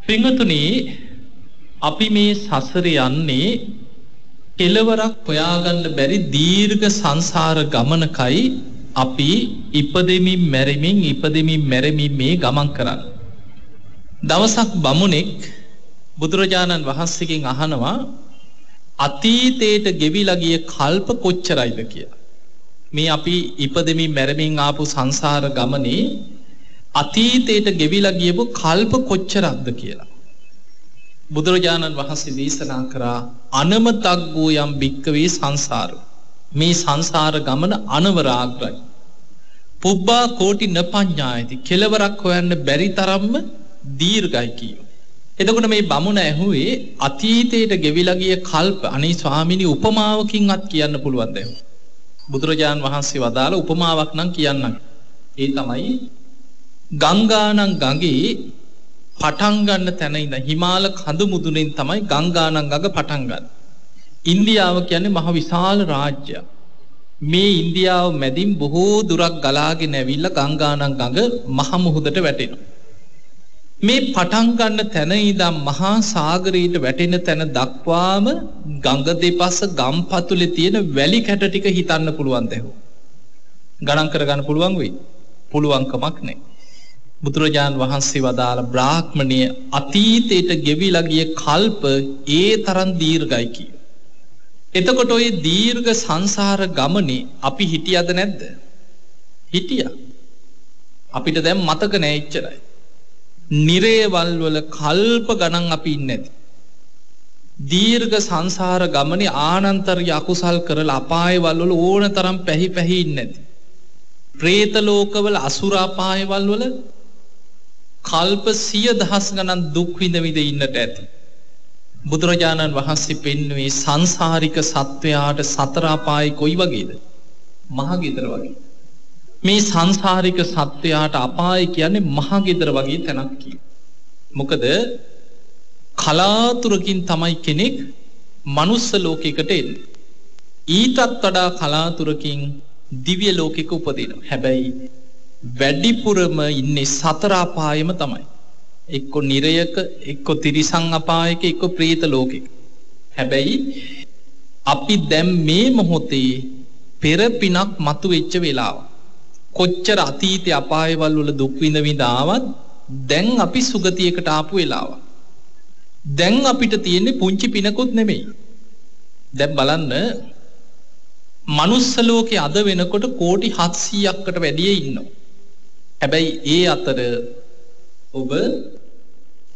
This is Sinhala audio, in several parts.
පින්වතුනි අපි මේ සසරේ යන්නේ කෙලවරක් හොයාගන්න බැරි දීර්ඝ සංසාර ගමනකයි අපි ඉපදෙමින් මැරෙමින් මේ ගමන් කරන්නේ. දවසක් බමුණෙක් බුදුරජාණන් වහන්සේගෙන් අහනවා අතීතයට ගෙවිලා ගිය කල්ප කොච්චරයිද කියලා. මේ අපි ඉපදෙමින් මැරෙමින් ආපු සංසාර ගමනේ අතීතයට ගෙවිලා ගියපු කල්ප කොච්චරක්ද කියලා. බුදුරජාණන් වහන්සේ දේශනා කරා අනමතග්ගෝ යම් භික්කවේ සංසාරෝ. මේ සංසාර ගමන අනවරාග්‍රයි. පුබ්බා කෝටි නපඤ්ඤායති. කෙලවරක් හොයන්න බැරි තරම්ම දීර්ඝයි කියනවා. එතකොට මේ බමුණ ඇහුවේ අතීතයට ගෙවිලා ගිය කල්ප අනේ ස්වාමිනී උපමාවකින්වත් කියන්න පුළුවන්ද? බුදුරජාණන් වහන්සේ වදාළ උපමාවක් නම් කියන්නම්. ඒ තමයි ගංගානම් ගඟේ පටන් ගන්න තැන ඉඳන් හිමාල කඳු මුදුනෙන් තමයි ගංගානම් ගඟ පටන් ගන්න. ඉන්දියාව කියන්නේ මහ විශාල රාජ්‍යයක්. මේ ඉන්දියාව මැදින් බොහෝ දුරක් ගලාගෙන ඇවිල්ලා ගංගානම් ගඟ මහ මුහුදට වැටෙනවා. මේ පටන් ගන්න තැන ඉඳන් මහා සාගරයට වැටෙන තැන දක්වාම ගඟ දෙපස ගම්පතුලේ තියෙන වැලි කැට ටික හිතන්න පුළුවන් දැහුව. ගණන් කරගන්න පුළුවන් වෙයි. පුළුවන් කමක් නැහැ. බුදුරජාණන් වහන්සේ වදාළ බ්‍රාහ්මණය අතීතයට ගෙවිලා ගිය කල්ප ඒ තරම් දීර්ඝයි කිය. එතකොට ওই දීර්ඝ සංසාර ගමනේ අපි හිටියද නැද්ද? හිටියා. අපිට දැන් මතක නැහැ එච්චරයි. නිරේවල් වල කල්ප ගණන් අපි ඉන්නේ නැති. දීර්ඝ සංසාර ගමනේ ආනන්තර්ය අකුසල් කරලා අපායවල වල ඕන තරම් පැහි ඉන්නේ නැති. പ്രേත ලෝකවල අසුර අපායවල වල කල්ප 100,000 ගණන් දුක් විඳ ඉන්නට ඇති. බුදුරජාණන් වහන්සේ පෙන්වුවේ සංසාරික සත්වයාට සතර අපාය කොයි වගේද? මහ ගෙදර වගේ. මේ සංසාරික සත්වයාට අපාය කියන්නේ මහ ගෙදර වගේ තැනක් කිය. මොකද කලාතුරකින් තමයි කෙනෙක් මනුස්ස ලෝකයකට එන්නේ. ඊටත් වඩා කලාතුරකින් දිව්‍ය ලෝකෙක උපදිනවා. හැබැයි වැඩිපුරම ඉන්නේ සතර අපායෙම තමයි. එක්ක නිරයක, එක්ක තිරිසන් අපායක, එක්ක പ്രേත ලෝකෙක. හැබැයි අපි දැන් මේ මොහොතේ පෙර පිනක් මතුවෙච්ච වෙලාව. කොච්චර අතීතයේ අපායවල වල දුක් විඳ ආවත් දැන් අපි සුගතියකට ආපු වෙලාව. දැන් අපිට තියෙන්නේ පුංචි පිනකුත් නෙමෙයි. දැන් බලන්න මනුස්ස ලෝකේ අද වෙනකොට කෝටි 700කට වැඩිය ඉන්නවා. හැබැයි ඒ අතර ඔබ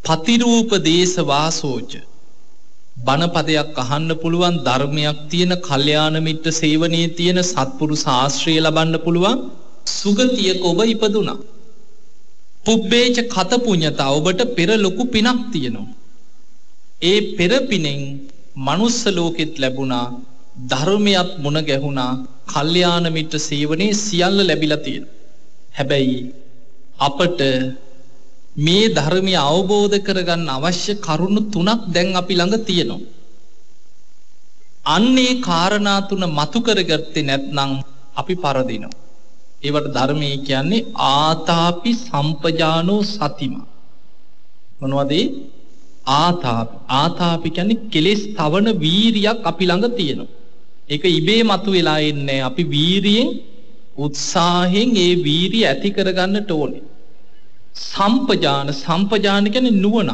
පතිරූප දේශ වාසෝච බණපදයක් අහන්න පුළුවන්, ධර්මයක් තියෙන, කල්යාණ මිත්‍ර සේවනයේ තියෙන, සත්පුරුෂ ආශ්‍රය ලබන්න පුළුවන් සුගතියක ඔබ ඉපදුනා. පුබ්බේච කත පුඤ්ඤතා, ඔබට පෙර ලොකු පිනක් තියෙනවා. ඒ පෙර පිනෙන් මනුස්ස ලෝකෙත් ලැබුණා, ධර්මයක් මුණ ගැහුණා, කල්යාණ මිත්‍ර සේවනයේ සියල්ල ලැබිලා තියෙනවා. හැබැයි අපට මේ ධර්මය අවබෝධ කරගන්න අවශ්‍ය කරුණු 3ක් දැන් අපි ළඟ තියෙනවා. අන්නේ කාරණා 3 මතු කරගත්තේ නැත්නම් අපි පරදිනවා. ඒවට ධර්මයේ කියන්නේ ආතාපි සම්පජානෝ සතිමා. මොනවද? ආතාපි කියන්නේ කෙලෙස් තවන වීරියක් අපි ළඟ තියෙනවා. ඒක ඉබේ මතුවෙලා එන්නේ. අපි වීරියෙන් උත්සාහයෙන් ඒ වීරිය ඇති කරගන්නට ඕනේ. සම්පජාන කියන්නේ නුවණ.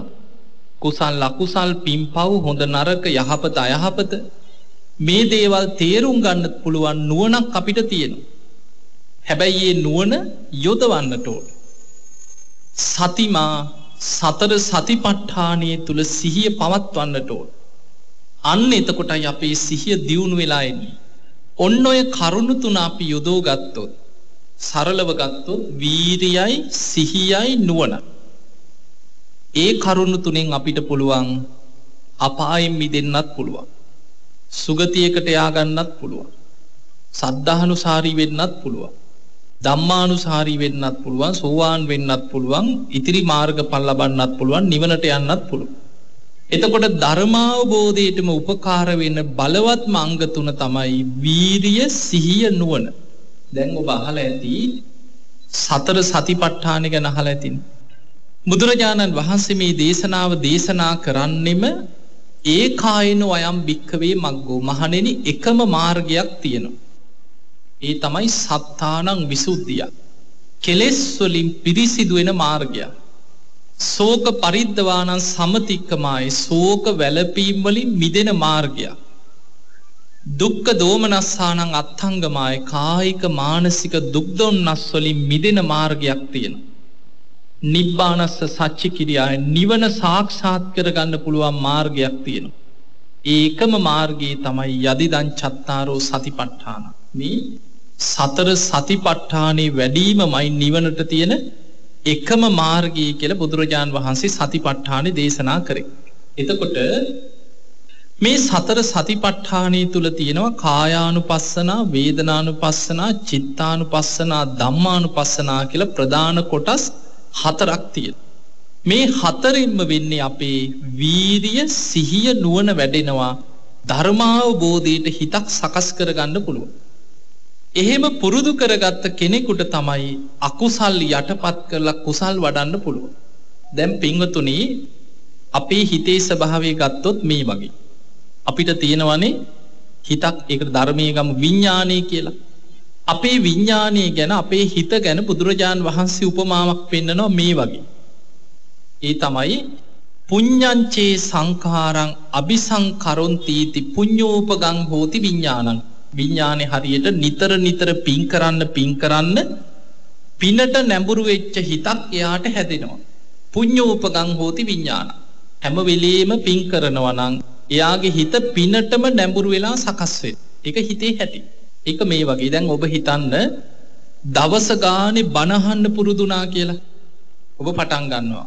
කුසල් අකුසල්, පින්පව්, හොඳ නරක, යහපත අයහපත මේ දේවල් තේරුම් ගන්න පුළුවන් නුවණක් අපිට තියෙනවා. හැබැයි මේ නුවණ යොදවන්නට ඕනේ. සතිමා, සතර සතිපට්ඨානයේ තුල සිහිය පවත්වන්නට ඕනේ. අන්න එතකොටයි අපේ සිහිය දියුණු වෙලා එන්නේ. ඔන්න ඔය කරුණු 3 අපි යොදව ගත්තොත්, සරලව ගත්තොත් වීරියයි, සිහියයි, නුවණ. ඒ කරුණු 3න් අපිට පුළුවන් අපායෙන් මිදෙන්නත් පුළුවන්. සුගතියකට යා ගන්නත් පුළුවන්. සද්ධානුසාරී වෙන්නත් පුළුවන්. ධම්මානුසාරී වෙන්නත් පුළුවන්. සෝවාන් වෙන්නත් පුළුවන්. ඉතිරි මාර්ගඵල ලබන්නත් පුළුවන්. නිවනට යන්නත් පුළුවන්. එතකොට ධර්මාවබෝධයටම උපකාර වෙන බලවත්ම අංග 3 තමයි වීරිය, සිහිය, නුවණ. දැන් ඔබ අහලා ඇති සතර සතිපට්ඨාන ගැන අහලා ඇතිනේ. බුදුරජාණන් වහන්සේ මේ දේශනාව දේශනා කරන්නෙම ඒකායනෝ අයම් භික්ඛවේ මග්ගෝ මහණෙනි එකම මාර්ගයක් තියෙනවා. ඒ තමයි සත්තානං විසුද්ධිය. කෙලෙස් වලින් පිරිසිදු වෙන මාර්ගයක්. ශෝක පරිද්දවානං සමතික්කමාය ශෝක වැළපීම් වලින් මිදෙන මාර්ගයක්. දුක්ඛ දෝමනස්සානං අත්ථංගමාය කායික මානසික දුක් දුන්නස් වලින් මිදෙන මාර්ගයක් තියෙනවා. නිබ්බානස්ස සච්චි කිරියාය නිවන සාක්ෂාත් කරගන්න පුළුවන් මාර්ගයක් තියෙනවා. ඒකම මාර්ගයේ තමයි යදිදං චත්තාරෝ සතිපට්ඨාන. මේ සතර සතිපට්ඨානේ වැඩිමමයි නිවනට තියෙන එකම මාර්ගය කියලා බුදුරජාන් වහන්සේ සතිපට්ඨානේ දේශනා කරේ. එතකොට මේ සතර සතිපට්ඨානේ තුල තියෙනවා කායානුපස්සනා, වේදනානුපස්සනා, චිත්තානුපස්සනා, ධම්මානුපස්සනා කියලා ප්‍රධාන කොටස් හතරක් තියෙනවා. මේ හතරින්ම වෙන්නේ අපේ වීරිය, සිහිය, නුවණ වැඩෙනවා. ධර්මාවබෝධයට හිතක් සකස් කරගන්න පුළුවන්. එහෙම පුරුදු කරගත්ත කෙනෙකුට තමයි අකුසල් යටපත් කරලා කුසල් වඩන්න පුළුවන්. දැන් පින්වතුනි අපේ හිතේ ස්වභාවය ගත්තොත් මේ වගේ. අපිට තියෙනවනේ හිතක්, ඒකට ධර්මයේ ගම විඥානය කියලා. අපේ විඥානය ගැන, අපේ හිත ගැන බුදුරජාන් වහන්සේ උපමාවක් පෙන්නනවා මේ වගේ. ඒ තමයි පුඤ්ඤංචේ සංඛාරං අபிසංකරොන්ති පුඤ්ඤෝපගං හෝති විඥානං. විඥානේ හරියට නිතර නිතර පින් කරන්න පිනට නැඹුරු වෙච්ච හිතක් එයාට හැදෙනවා. පුඤ්ඤෝපගං හෝති විඥාන. හැම වෙලෙම පින් කරනවා නම් එයාගේ හිත පිනටම නැඹුරු වෙලා සකස් වෙනවා. ඒක හිතේ හැටි. ඒක මේ වගේ. දැන් ඔබ හිතන්න දවස ගානේ බණ අහන්න පුරුදුනා කියලා. ඔබ පටන් ගන්නවා.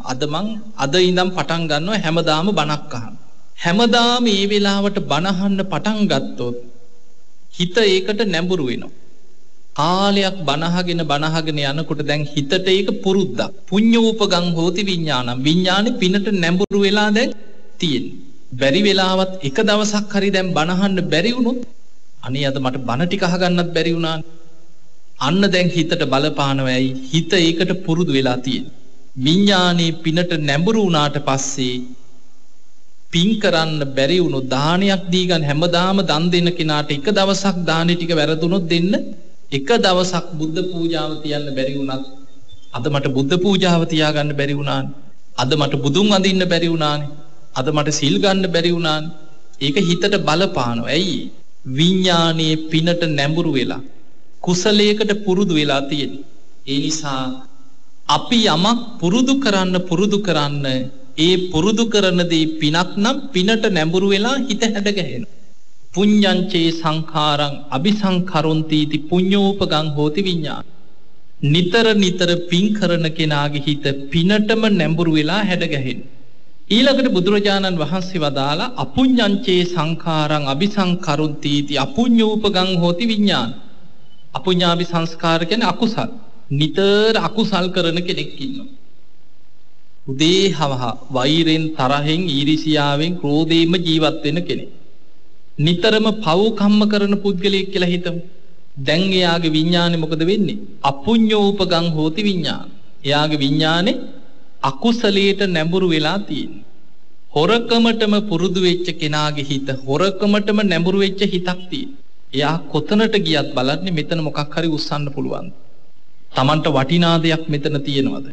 අද ඉඳන් පටන් ගන්නවා හැමදාම බණක් අහන්න. හැමදාම මේ වෙලාවට බණ අහන්න පටන් ගත්තොත් හිත ඒකට නැඹුරු වෙනවා. කාලයක් බණහගෙන යනකොට දැන් හිතට ඒක පුරුද්දක්. පුඤ්ඤෝපගං හෝති විඥානං. විඥානේ පිනට නැඹුරු වෙලා දැන් තියෙන්නේ. බැරි වෙලාවත් එක දවසක් හරි දැන් බණහන්න බැරි වුණොත් අනේ අද මට බණ ටික අහගන්නත් බැරි වුණා. අන්න දැන් හිතට බලපානවයි හිත ඒකට පුරුදු වෙලා තියෙන්නේ. විඥානේ පිනට නැඹුරු වුණාට පස්සේ පින් කරන්න බැරි වුණු දානයක් දීගන් හැමදාම දන් දෙන කෙනාට එක දවසක් දානෙ ටික වැරදුනොත් දෙන්න එක දවසක් බුද්ධ පූජාව තියන්න බැරි වුණත් අද මට බුද්ධ පූජාව තියාගන්න බැරි වුණානේ. අද මට බුදුන් වඳින්න බැරි වුණානේ. අද මට සිල් ගන්න බැරි වුණානේ. ඒක හිතට බලපානවා. ඇයි? විඥානයේ පිනට නැඹුරු වෙලා කුසලයකට පුරුදු වෙලා තියෙන්නේ. ඒ නිසා අපි යමක් පුරුදු කරන්න ඒ පුරුදු කරන දේ පිනක් නම් පිනට නැඹුරු වෙලා හිත හැඩගැහෙනවා. පුඤ්ඤංචේ සංඛාරං අபிසංකරොන්ති පුඤ්ඤෝපගං හෝති විඥාන. නිතර පින් කරන කෙනාගේ හිත පිනටම නැඹුරු වෙලා හැඩගැහෙනවා. ඊළඟට බුදුරජාණන් වහන්සේ වදාලා අපුඤ්ඤංචේ සංඛාරං අபிසංකරොන්ති අපුඤ්ඤෝපගං හෝති විඥාන. අපුඤ්ඤාභි සංස්කාර කියන්නේ අකුසල්. නිතර අකුසල් කරන කෙනෙක් ඉන්නවා. උදේ හවහ වෛරෙන්, තරහෙන්, ඊරිසියාවෙන්, ක්‍රෝධයෙන්ම ජීවත් වෙන කෙනෙක්. නිතරම පව් කම්ම කරන පුද්ගලයෙක් කියලා හිතමු. දැන් එයාගේ විඥානේ මොකද වෙන්නේ? අපුඤ්ඤෝපගං හෝති විඥාන. එයාගේ විඥානේ අකුසලයට නැඹුරු වෙලා තියෙන්නේ. හොරකමටම පුරුදු වෙච්ච කෙනාගේ හිත හොරකමටම නැඹුරු වෙච්ච හිතක් තියෙනවා. එයා කොතනට ගියත් බලන්නේ මෙතන මොකක් හරි උස්සන්න පුළුවන්. Tamanට වටිනා දෙයක් මෙතන තියෙනවද?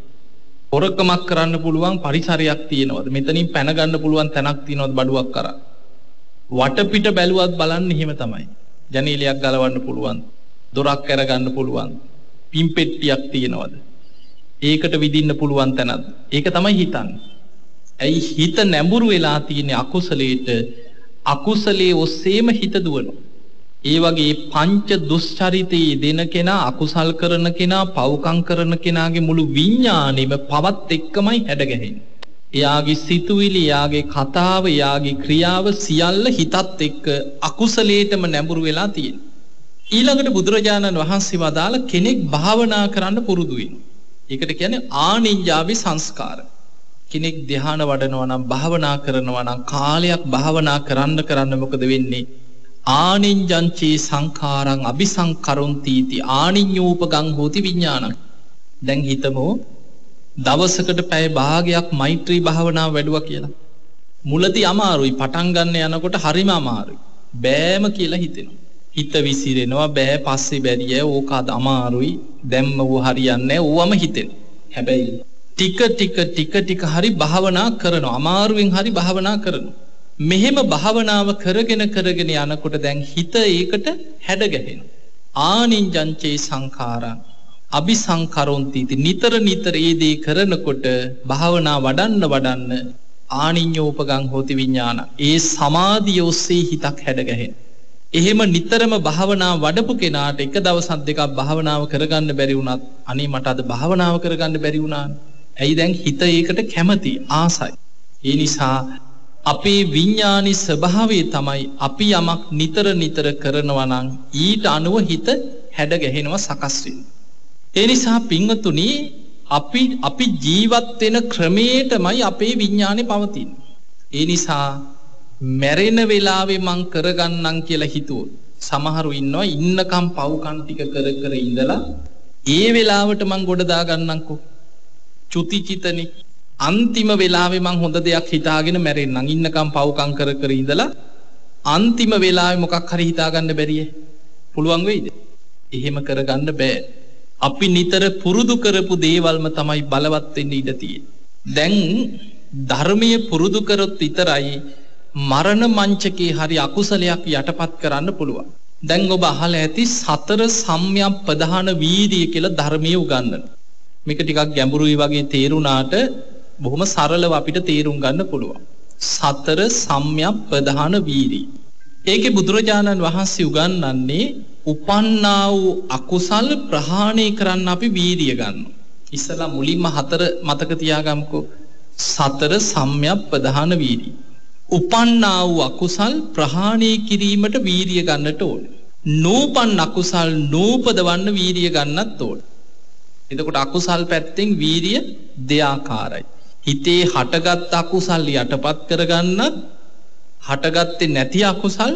හොරකමක් කරන්න පුළුවන් පරිසරයක් තියෙනවද? මෙතනින් පැන ගන්න පුළුවන් තැනක් තියෙනවද බඩුවක් කරා? වටපිට බැලුවත් බලන්නේ එහෙම තමයි. ජනේලයක් ගලවන්න පුළුවන්, දොරක් කර ගන්න පුළුවන්, පිම්පෙට්ටියක් තියෙනවද? ඒකට විදින්න පුළුවන් තැනක්. ඒක තමයි හිතන්නේ. ඇයි හිත නැඹුරු වෙලා තියෙන්නේ අකුසලයට? අකුසලයේ ඔස්සේම හිත දුවනවා. ඒ වගේ පංච දුස්චරිතයේ දෙන කෙනා, අකුසල් කරන කෙනා, පව්කම් කරන කෙනාගේ මුළු විඥාණයම පවත් එක්කමයි හැඩගැහෙන්නේ. එයාගේ සිතුවිලි, එයාගේ කතාව, එයාගේ ක්‍රියාව සියල්ල හිතත් එක්ක අකුසලයටම නැඹුරු වෙලා තියෙනවා. ඊළඟට බුදුරජාණන් වහන්සේ වදාළ කෙනෙක් භාවනා කරන්න පුරුදු වෙනවා. ඒකට කියන්නේ ආනිඤ්ඤාවි සංස්කාර. කෙනෙක් ධ්‍යාන වඩනවා නම්, භාවනා කරනවා නම්, කාලයක් භාවනා කරන්න මොකද වෙන්නේ? ආනිඤ්ඤංචේ සංඛාරං අபிසංකරොන්ති ආනිඤ්ඤෝපගං හෝති විඥානං. දැන් හිතමු දවසකට පැය භාගයක් මෛත්‍රී භාවනාව වැඩුවා කියලා. මුලදී අමාරුයි, පටන් ගන්න යනකොට හරිම අමාරුයි. බෑම කියලා හිතෙනවා. හිත විසිරෙනවා, බෑ පස්සේ බැරිය, ඕක අද අමාරුයි, දැම්ම ඌ හරියන්නේ නැහැ, ඌවම හිතෙනවා. හැබැයි ටික හරි භාවනා කරනවා, අමාරුවෙන් හරි භාවනා කරනවා. මෙහෙම භාවනාව කරගෙන යනකොට දැන් හිත ඒකට හැඩ ගැහෙනවා. ආනින්ජංචේ සංඛාරං අபிසංකරොන්ති. නිතර ඒ දේ කරනකොට භාවනා වඩන්න ආනිඤ්ඤෝපගං හෝති විඥාන. ඒ සමාධිය ඔස්සේ හිතක් හැඩ ගැහෙනවා. එහෙම නිතරම භාවනා වඩපු කෙනාට එක දවසක් දෙකක් භාවනාව කරගන්න බැරි වුණත් අනේ මට අද භාවනාව කරගන්න බැරි වුණා. ඇයි දැන් හිත ඒකට කැමති, ආසයි. ඒ නිසා අපේ විඥානි ස්වභාවය තමයි අපි යමක් නිතර කරනවා නම් ඊට අනුව හිත හැඩ ගැහෙනවා, සකස් වෙනවා. ඒ නිසා පින්වතුනි අපි ජීවත් වෙන ක්‍රමයටමයි අපේ විඥානේ පවතින්නේ. ඒ නිසා මැරෙන වෙලාවේ මං කරගන්නම් කියලා හිතුවොත් සමහරු ඉන්නවා ඉන්නකම් පව්කම් ටික කර ඉඳලා ඒ වෙලාවට මං ගොඩ දා ගන්නම්කෝ. චුතිචිතනේ අන්තිම වෙලාවේ මං හොඳ දෙයක් හිතාගෙන මැරෙන්නම්. ඉන්නකම් පව්කම් කර ඉඳලා අන්තිම වෙලාවේ මොකක් හරි හිතාගන්න බැරියේ. පුළුවන් වෙයිද? එහෙම කරගන්න බෑ. අපි නිතර පුරුදු කරපු දේවල්ම තමයි බලවත් වෙන්න ඉඩ තියෙන්නේ. දැන් ධර්මයේ පුරුදු කරොත් විතරයි මරණ මංචකේ හරි අකුසලයක් යටපත් කරන්න පුළුවන්. දැන් ඔබ අහලා ඇති සතර සම්‍යක් ප්‍රධාන වීර්යය කියලා ධර්මයේ උගන්වනවා. මේක ටිකක් ගැඹුරුයි වගේ තේරුණාට බොහොම සරලව අපිට තේරුම් ගන්න පුළුවන්. සතර සම්‍යක් ප්‍රධාන වීර්යය. ඒකේ බුදුරජාණන් වහන්සේ උගන්වන්නේ උපන්නා වූ අකුසල් ප්‍රහාණය කරන්න අපි වීර්යය ගන්නවා. ඉස්සලා මුලින්ම හතර මතක තියාගමුකෝ. සතර සම්‍යක් ප්‍රධාන වීර්යය. උපන්නා වූ අකුසල් ප්‍රහාණය කිරීමට වීර්යය ගන්නට ඕනේ. නූපන් අකුසල් නූපදවන්න වීර්යය ගන්නත් ඕනේ. එතකොට අකුසල් පැත්තෙන් වීර්යය දෙආකාරයි. හිතේ හටගත් අකුසල් යටපත් කරගන්නත්, හටගත්තේ නැති අකුසල්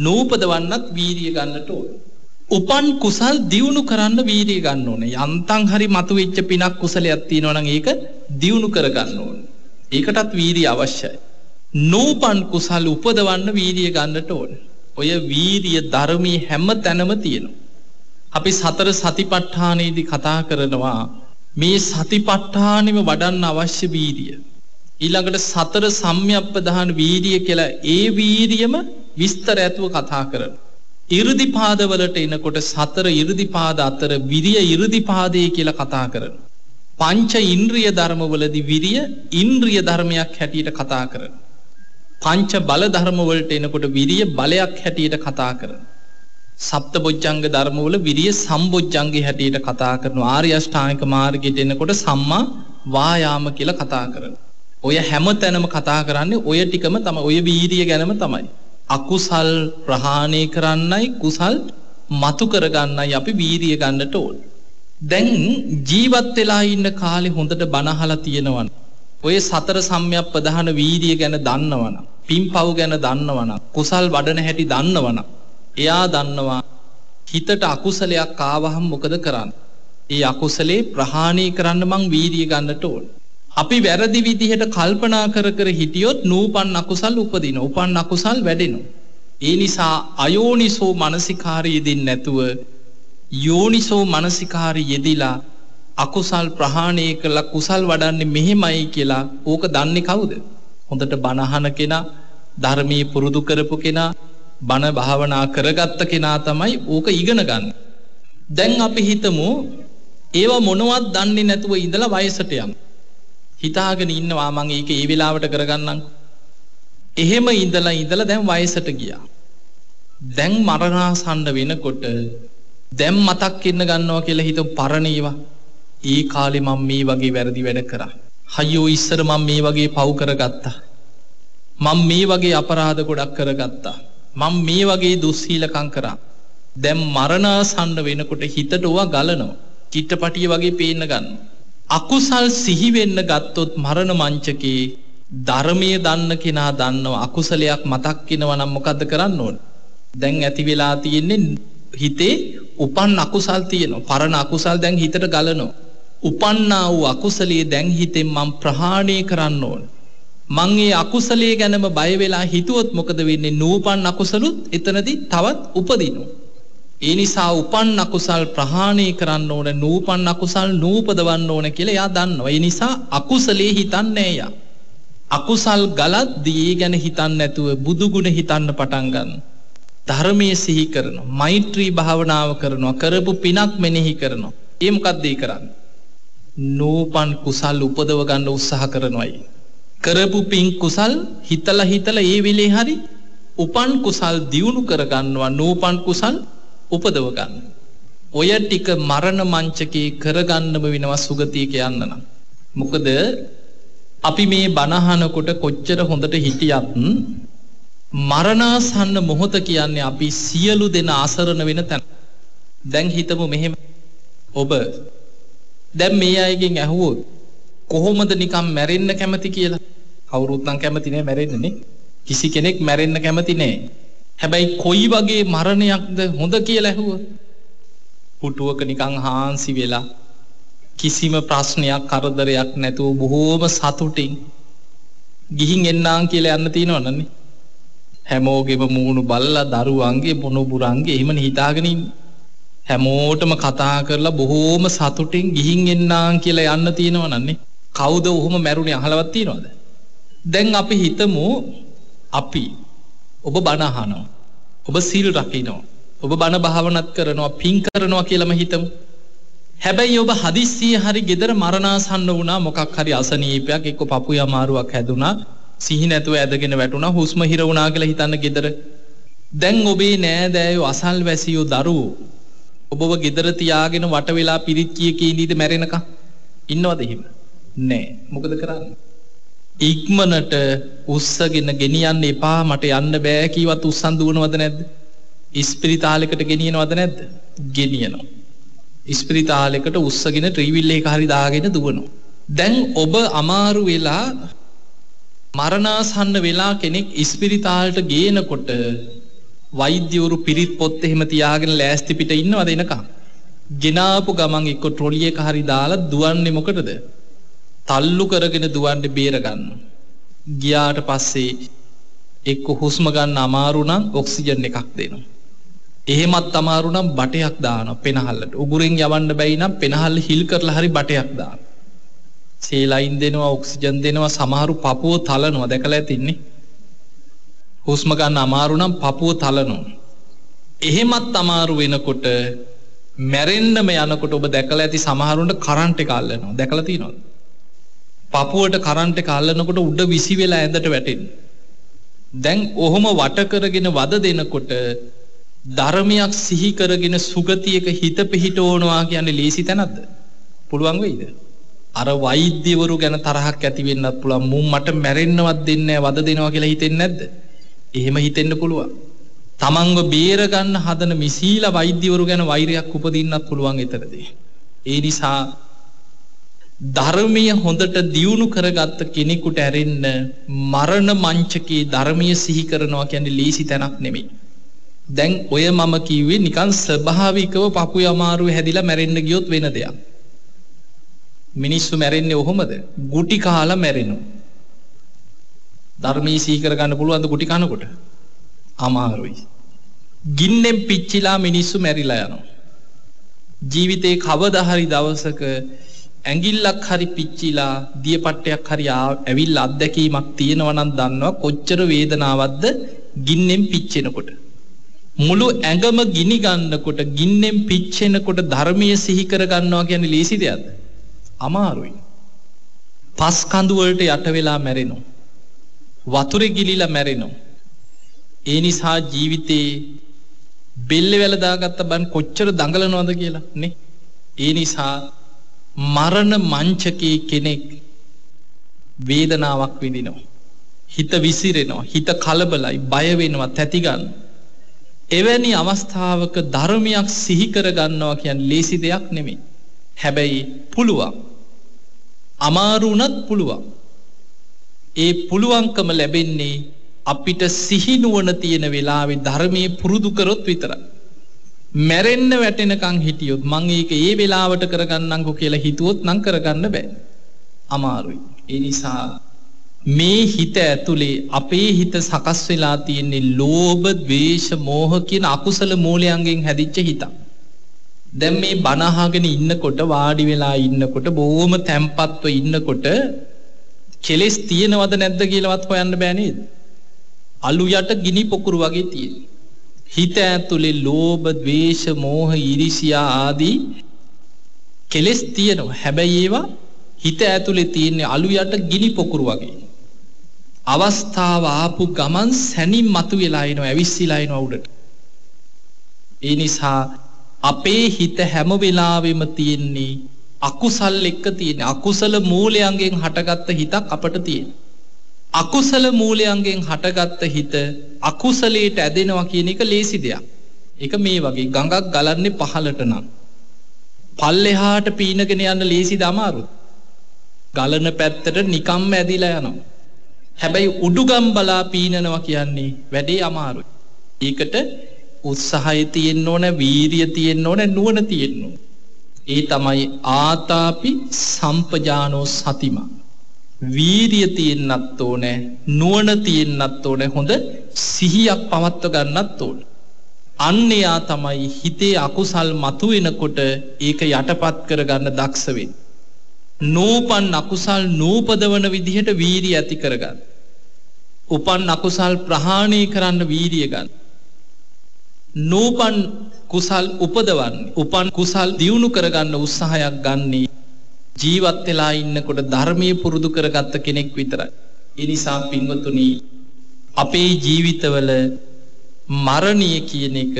නූපදවන්නත් වීර්යය ගන්නට ඕනේ. උපන් කුසල් දියුණු කරන්න වීර්යය ගන්න ඕනේ. යන්තම් හරි මතුවෙච්ච පිනක් කුසලයක් තියෙනවා නම් ඒක දියුණු කරගන්න ඕනේ. ඒකටත් වීර්යය අවශ්‍යයි. නූපන් කුසල් උපදවන්න වීර්යය ගන්නට ඕනේ. ඔය වීර්යය ධර්මයේ හැම තැනම තියෙනවා. අපි සතර සතිපට්ඨානෙදී කතා කරනවා මේ සතිපට්ඨානෙම වඩන්න අවශ්‍ය වීර්යය. ඊළඟට සතර සම්‍යක් ප්‍රධාන වීර්යය කියලා ඒ වීර්යයම විස්තර ඇතුව කතා කරනවා. ඉර්ධිපාදවලට එනකොට සතර ඉර්ධිපාද අතර විරිය ඉර්ධිපාදයේ කියලා කතා කරනවා. පංච ඉන්ද්‍රිය ධර්මවලදී විරිය ඉන්ද්‍රිය ධර්මයක් හැටියට කතා කරනවා. පංච බල ධර්මවලට එනකොට විරිය බලයක් හැටියට කතා කරනවා. සප්තබොජ්ජංග ධර්මවල විරිය සම්බොජ්ජංගේ හැටියට කතා කරනවා. ආර්ය අෂ්ටාංගික මාර්ගයට එනකොට සම්මා වායාම කියලා කතා කරනවා. ඔය හැම තැනම කතා කරන්නේ ඔය ටිකම තමයි. ඔය වීර්යය ගැනම තමයි. අකුසල් ප්‍රහාණය කරන්නයි කුසල් මතු කරගන්නයි අපි වීර්යය ගන්නට ඕන. දැන් ජීවත් වෙලා ඉන්න කාලේ හොඳට බණ අහලා තියෙනවනම්, ඔය සතර සම්‍යක් ප්‍රධාන වීර්යය ගැන දන්නවනම්, පින්පව් ගැන දන්නවනම්, කුසල් වඩන හැටි දන්නවනම්, එයා දන්නවා හිතට අකුසලයක් ආවහම මොකද කරන්නේ? ඒ අකුසලේ ප්‍රහාණය කරන්න මං වීර්යය ගන්නට ඕන. අපි වැරදි විදිහට කල්පනා කර හිටියොත් නූපන් අකුසල් උපදින. උපන් අකුසල් වැඩෙනවා. ඒ නිසා අයෝනිසෝ මනසිකාරය යෙදෙන්නේ නැතුව යෝනිසෝ මනසිකාරය යෙදිලා අකුසල් ප්‍රහාණය කළා කුසල් වඩන්නේ මෙහෙමයි කියලා ඕක දන්නේ කවුද? හොඳට බණ අහන කෙනා, ධර්මයේ පුරුදු කරපු කෙනා, බණ භාවනා කරගත්ත කෙනා තමයි ඕක ඉගෙන ගන්න. දැන් අපි හිතමු ඒව මොනවත් දන්නේ නැතුව ඉඳලා වයසට යමු. හිතාගෙන ඉන්නවා මං ඒක ඒ වෙලාවට කරගන්නම්. එහෙම ඉඳලා දැන් වයසට ගියා. දැන් මරණාසන්න වෙනකොට දැන් මතක් වෙන්න ගන්නවා කියලා හිතමු පරණ ඒවා. ඒ කාලේ මම මේ වගේ වැරදි වැඩ කරා. අයියෝ ඉස්සර මම මේ වගේ පව් කරගත්තා. මම මේ වගේ අපරාධ ගොඩක් කරගත්තා. මම මේ වගේ දුස්සීලකම් කරා. දැන් මරණාසන්න වෙනකොට හිතට ඕවා ගලනවා. චිත්‍රපටිය වගේ පේන්න ගන්නවා. අකුසල් සිහි වෙන්න ගත්තොත් මරණ මංචකේ ධර්මයේ දන්න කෙනා දන්නවා අකුසලයක් මතක් වෙනවා නම් මොකද්ද කරන්න ඕන? දැන් ඇති වෙලා තියෙන්නේ හිතේ උපන් අකුසල් තියෙනවා. පරණ අකුසල් දැන් හිතට ගලනවා. උපන්නා වූ අකුසලයේ දැන් හිතෙන් මම ප්‍රහාණය කරන්න ඕන. මං ඒ අකුසලයේ ගැනම බය වෙලා හිතුවොත් මොකද වෙන්නේ? නූපන් අකුසලුත් එතනදී තවත් උපදිනවා. ඒ නිසා උපන් අකුසල් ප්‍රහාණය කරන්න ඕන, නූපන් අකුසල් නූපදවන්න ඕන කියලා එයා දන්නවා. ඒ නිසා අකුසලයේ හිතන්නේ යා. අකුසල් ගලද්දී ඒ ගැන හිතන්නේ නැතුව බුදු ගුණ හිතන්න පටන් ගන්නවා. ධර්මයේ සිහි කරනවා, මෛත්‍රී භාවනාව කරනවා, කරපු පිනක් මෙනෙහි කරනවා. ඒ මොකක්ද ඒ කරන්නේ? නූපන් කුසල් උපදව ගන්න උත්සාහ කරනවායි. කරපු පින් කුසල් හිතලා ඒ වෙලේ හරි උපන් කුසල් දියුණු කරගන්නවා, නූපන් කුසල් උපදව ගන්න. ඔය ටික මරණ මංචකේ කරගන්නම වෙනවා සුගතියක යන්න නම්. මොකද අපි මේ බණහනකොට කොච්චර හොඳට හිටියත් මරණාසන්න මොහොත කියන්නේ අපි සියලු දෙනා අසරණ වෙන තැන. දැන් හිතමු මෙහෙම, ඔබ දැන් මේ අයගෙන් ඇහුවොත් කොහොමද නිකම් මැරෙන්න කැමති කියලා? කවුරුත් නම් කැමති නෑ මැරෙන්නනේ. කිසි කෙනෙක් මැරෙන්න කැමති නෑ. හැබැයි කොයි වගේ මරණයක්ද හොඳ කියලා ඇහුවොත්, පුටුවක නිකන් හාන්සි වෙලා කිසිම ප්‍රශ්නයක් කරදරයක් නැතුව බොහෝම සතුටින් ගිහින් එන්නාන් කියලා යන්න තියෙනවනේ. හැමෝගෙම මූණු බල්ලා දරුවන්ගේ මොනුබුරන්ගේ එහෙමනේ හිතාගෙන ඉන්නේ. හැමෝටම කතා කරලා බොහෝම සතුටින් ගිහින් එන්නාන් කියලා යන්න තියෙනවනේ. කවුද ඔහොම මැරුණේ අහලවත් තියෙනවද? දැන් අපි හිතමු අපි ඔබ බණ අහනවා, ඔබ සීල් රකින්නවා, ඔබ බණ භාවනාත් කරනවා, පින් කරනවා කියලාම හිතමු. හැබැයි ඔබ හදිස්සියේ හරි ගෙදර මරණාසන්න වුණා, මොකක් හරි අසනීපයක්, එක්ක පපුවේ අමාරුවක් හැදුනා, සිහි නැතුව ඇදගෙන වැටුණා, හුස්ම හිර වුණා කියලා හිතන්න ගෙදර. දැන් ඔබේ නෑදෑයෝ, අසල්වැසියෝ, දරුවෝ ඔබව ගෙදර තියාගෙන වට වෙලා පිරිත් කී ඉඳීද මැරෙනකම් ඉන්නවද එහෙම? නෑ. මොකද කරන්නේ? ඉක්මනට උස්සගෙන ගෙනියන්න එපා, මට යන්න බෑ කීවත් උස්සන් දුවනවද නැද්ද? ඉස්පිරිතාලෙකට ගෙනියනවද නැද්ද? ගෙනියනවා. ඉස්පිරිතාලෙකට උස්සගෙන ට්‍රීවිල් එක හරි දාගෙන දුවනවා. දැන් ඔබ අමාරු වෙලා මරණාසන්න වෙලා කෙනෙක් ඉස්පිරිතාලට ගේනකොට වෛද්‍යවරු පිරිත් පොත් එහෙම තියාගෙන ලෑස්ති පිට ඉන්නවද එනකම්? ගෙනාපු ගමන් එක්ක ට්‍රොලි එක හරි දාලා දුවන්නේ මොකටද? තල්ලු කරගෙන දුවන්නේ බේර ගන්න. ගියාට පස්සේ එක්ක හුස්ම ගන්න අමාරු නම් ඔක්සිජන් එකක් දෙනවා. එහෙමත් අමාරු නම් බටයක් දානවා පෙනහල්ලට. උගුරෙන් යවන්න බැයි නම් පෙනහල්ල හිල් කරලා හරි බටයක් දානවා. සේලයින් දෙනවා, ඔක්සිජන් දෙනවා, සමහරු පපුව තලනවා. දැකලා ඇතින්නේ. හුස්ම ගන්න අමාරු නම් පපුව තලනවා. එහෙමත් අමාරු වෙනකොට මැරෙන්නම යනකොට ඔබ දැකලා ඇති සමහරුන්ට කරන්ට් එක අල්ලනවා. දැකලා තියෙනවද? පපුවට කරන්ට් එක අල්ලනකොට උඩ විසි වෙලා ඇඳට වැටෙනවා. දැන් ඔහොම වට කරගෙන වද දෙනකොට ධර්මයක් සිහි කරගෙන සුගතියක හිත පිහිටවනවා කියන්නේ ලේසි තැනක්ද? පුළුවන් වෙයිද? අර වෛද්‍යවරු ගැන තරහක් ඇති වෙන්නත් පුළුවන්. මුන් මට මැරෙන්නවත් දෙන්නේ නැහැ, වද දෙනවා කියලා හිතෙන්නේ නැද්ද? එහෙම හිතෙන්න පුළුවන්. තමන්ව බේර ගන්න හදන මිසීලා වෛද්‍යවරු ගැන වෛරයක් උපදින්නත් පුළුවන් එතරදී. ඒ නිසා ධර්මීය හොඳට දියුණු කරගත්ත කෙනෙකුට ඇරෙන්න මරණ මංචකේ ධර්මීය සිහි කරනවා කියන්නේ ලීසි තැනක් නෙමෙයි. දැන් ඔය මම කිව්වේ නිකන් ස්වභාවිකව පපුවේ අමාරුව හැදිලා මැරෙන්න ගියොත් වෙන දෙයක්. මිනිස්සු මැරෙන්නේ ඔහොමද? ගුටි කාලා මැරෙනවා. ධර්මීය සිහි කරගන්න පුළුවන් ද ගුටි කනකොට? අමාරුයි. ගින්නෙන් පිච්චිලා මිනිස්සු මැරිලා යනවා. ජීවිතේ කවදා හරි දවසක ඇඟිල්ලක් හරි පිච්චිලා දියපට්ටයක් හරි ඇවිල්ලා අත්දැකීමක් තියෙනවා නම් දන්නවා කොච්චර වේදනාවක්ද ගින්නෙන් පිච්චෙනකොට. මුළු ඇඟම ගිනි ගන්නකොට, ගින්නෙන් පිච්චෙනකොට ධර්මීය සිහි කර ගන්නවා කියන්නේ ලේසි දෙයක්ද? අමාරුයි. පස් කඳු වලට යට වෙලා මැරෙනවා. වතුරේ ගිලිලා මැරෙනවා. ඒ නිසා ජීවිතේ බෙල්ල වැල දාගත්ත බන් කොච්චර දඟලනවද කියලා නේ. ඒ නිසා මරණ මංචකේ කෙනෙක් වේදනාවක් විඳිනවා. හිත විසිරෙනවා, හිත කලබලයි, බය වෙනවා, තැති ගන්න. එවැනි අවස්ථාවක ධර්මයක් සිහි කර ගන්නවා කියන්නේ ලේසි දෙයක් නෙමෙයි. හැබැයි පුළුවන්. අමාරු උනත් පුළුවන්. ඒ පුළුවන්කම ලැබෙන්නේ අපිට සිහි නුවණ තියෙන වෙලාවේ ධර්මයේ පුරුදු කරොත් විතරයි. මැරෙන්න වැටෙනකන් හිටියොත් මං ඒක ඒ වෙලාවට කරගන්නම්කෝ කියලා හිතුවොත් නම් කරගන්න බෑ. අමාරුයි. ඒ නිසා මේ හිත ඇතුලේ අපේ හිත සකස් වෙලා තියෙන්නේ ලෝභ, ද්වේෂ, මෝහ කියන අකුසල මූලයන්ගෙන් හැදිච්ච හිතක්. දැන් මේ බණ අහගෙන ඉන්නකොට වාඩි වෙලා ඉන්නකොට බොහොම තැම්පත්ව ඉන්නකොට කෙලෙස් තියෙනවද නැද්ද කියලාවත් හොයන්න බෑ නේද? අලු යට ගිනි පොකුරු වගේ තියෙන. හිත ඇතුලේ ලෝභ, ද්වේෂ, මෝහ, ඊර්ෂ්‍යා ආදී කෙලෙස් තියෙනවා. හැබැයි ඒවා හිත ඇතුලේ තියෙන්නේ අලු යට ගිනි පොකුරු වගේ. අවස්ථාව ආපු ගමන් සැනින් මතුවෙලා එනවා, ඇවිස්සීලා එනවා උඩට. ඒ නිසා අපේ හිත හැම වෙලාවෙම තියෙන්නේ අකුසල් එක්ක තියෙන අකුසල මූලයන්ගෙන් හටගත්ත හිතක් අපට තියෙන. අකුසල මූලයන්ගෙන් හටගත්ත හිත අකුසලයට ඇදෙනවා කියන එක ලේසි දෙයක්. ඒක මේ වගේ ගඟක් ගලන්නේ පහළට නම් පල්ලෙහාට පීනගෙන යන්න ලේසිද අමාරුද? ගලන පැත්තට නිකම්ම ඇදිලා යනවා. හැබැයි උඩුගම් බලා පීනනවා කියන්නේ වැඩේ අමාරුයි. ඒකට උත්සාහය තියෙන්න ඕන, වීරිය තියෙන්න ඕන, නුවණ තියෙන්න ඕන. ඒ තමයි ආතාපි සම්පජානෝ සතිමා. වීරිය තියෙන්නත් ඕනේ, නුවණ තියෙන්නත් ඕනේ, හොඳ සිහියක් පවත්ව ගන්නත් ඕනේ. අන්‍යයා තමයි හිතේ අකුසල් මතුවෙනකොට ඒක යටපත් කරගන්න දක්ෂ වෙන්නේ. නූපන් අකුසල් නූපදවන විදිහට වීරිය ඇති කරගන්න. උපන් අකුසල් ප්‍රහාණය කරන්න වීරිය ගන්න. නූපන් කුසල් උපදවන්න, උපන් කුසල් දියුණු කරගන්න උත්සාහයක් ගන්නේ ජීවත් වෙලා ඉන්නකොට ධර්මයේ පුරුදු කරගත්ත කෙනෙක් විතරයි. ඒ නිසා පින්වතුනි, අපේ ජීවිතවල මරණය කියන එක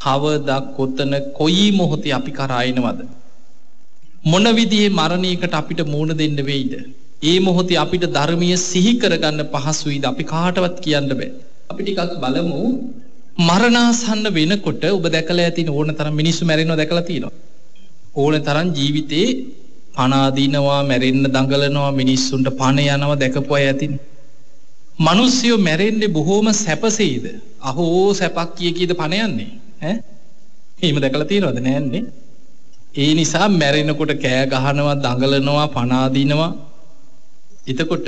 කවදා කොතන කොයි මොහොතේ අපි කරා එනවද? මොන විදිහේ මරණයකට අපිට මුහුණ දෙන්න වෙයිද? ඒ මොහොතේ අපිට ධර්මයේ සිහි කරගන්න පහසුයිද? අපි කාටවත් කියන්න බෑ. අපි ටිකක් බලමු. මරණාසන්න වෙනකොට ඔබ දැකලා ඇති ඕන තරම් මිනිස්සු මැරෙනවා දැකලා තියෙනවා. ඕන තරම් ජීවිතේ පණ අදිනවා, මැරෙන්න දඟලනවා, මිනිස්සුන්ට පණ යනවා දැකපු අය ඇතිනේ. මිනිස්සු මැරෙන්නේ බොහොම සැපසේද? අහෝ සැපක් කීයද පණ යන්නේ? ඈ? එහෙම දැකලා තියෙනවද? නෑන්නේ. ඒ නිසා මැරෙනකොට කෑ ගහනවා, දඟලනවා, පණ අදිනවා. එතකොට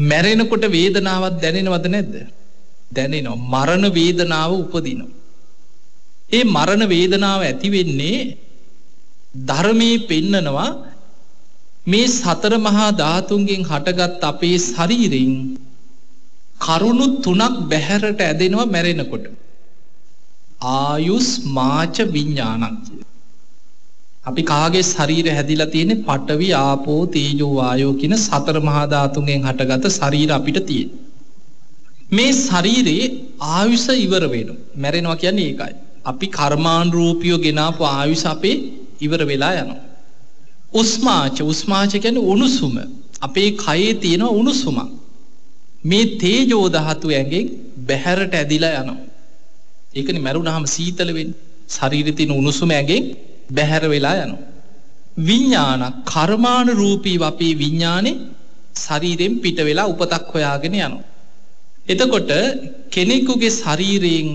මැරෙනකොට වේදනාවක් දැනෙනවද නැද්ද? දැනෙනවා. මරණ වේදනාව උපදිනවා. ඒ මරණ වේදනාව ඇති වෙන්නේ ධර්මයේ පෙන්නනවා මේ සතර මහා ධාතුන්ගෙන් හටගත් අපේ ශරීරයෙන් කරුණු තුනක් බැහැරට ඇදෙනවා මැරෙනකොට. ආයුස්, මාච, විඥානං. අපි කාගේ ශරීරය හැදිලා තියෙන්නේ පඨවි, ආපෝ, තේජෝ, වායෝ කියන සතර මහා ධාතුන්ගෙන් හටගත් ශරීර අපිට තියෙනවා. මේ ශරීරේ ආයුෂ ඉවර වෙනවා. මැරෙනවා කියන්නේ ඒකයි. අපි කර්මානුරූපීව ගෙනාපු ආයුෂ අපේ ඉවර වෙලා යනවා. උස්මාච, උස්මාච කියන්නේ උණුසුම. අපේ කයේ තියෙන උණුසුම. මේ තේජෝ ධාතු ඇඟෙන් බැහැරට ඇදිලා යනවා. ඒකනේ මැරුණාම සීතල වෙන්නේ. ශරීරේ තියෙන උණුසුම ඇඟෙන් බැහැර වෙලා යනවා. විඥාන, කර්මානුරූපීව අපේ විඥානේ ශරීරයෙන් පිට වෙලා උපතක් හොයාගෙන යනවා. එතකොට කෙනෙකුගේ ශරීරයෙන්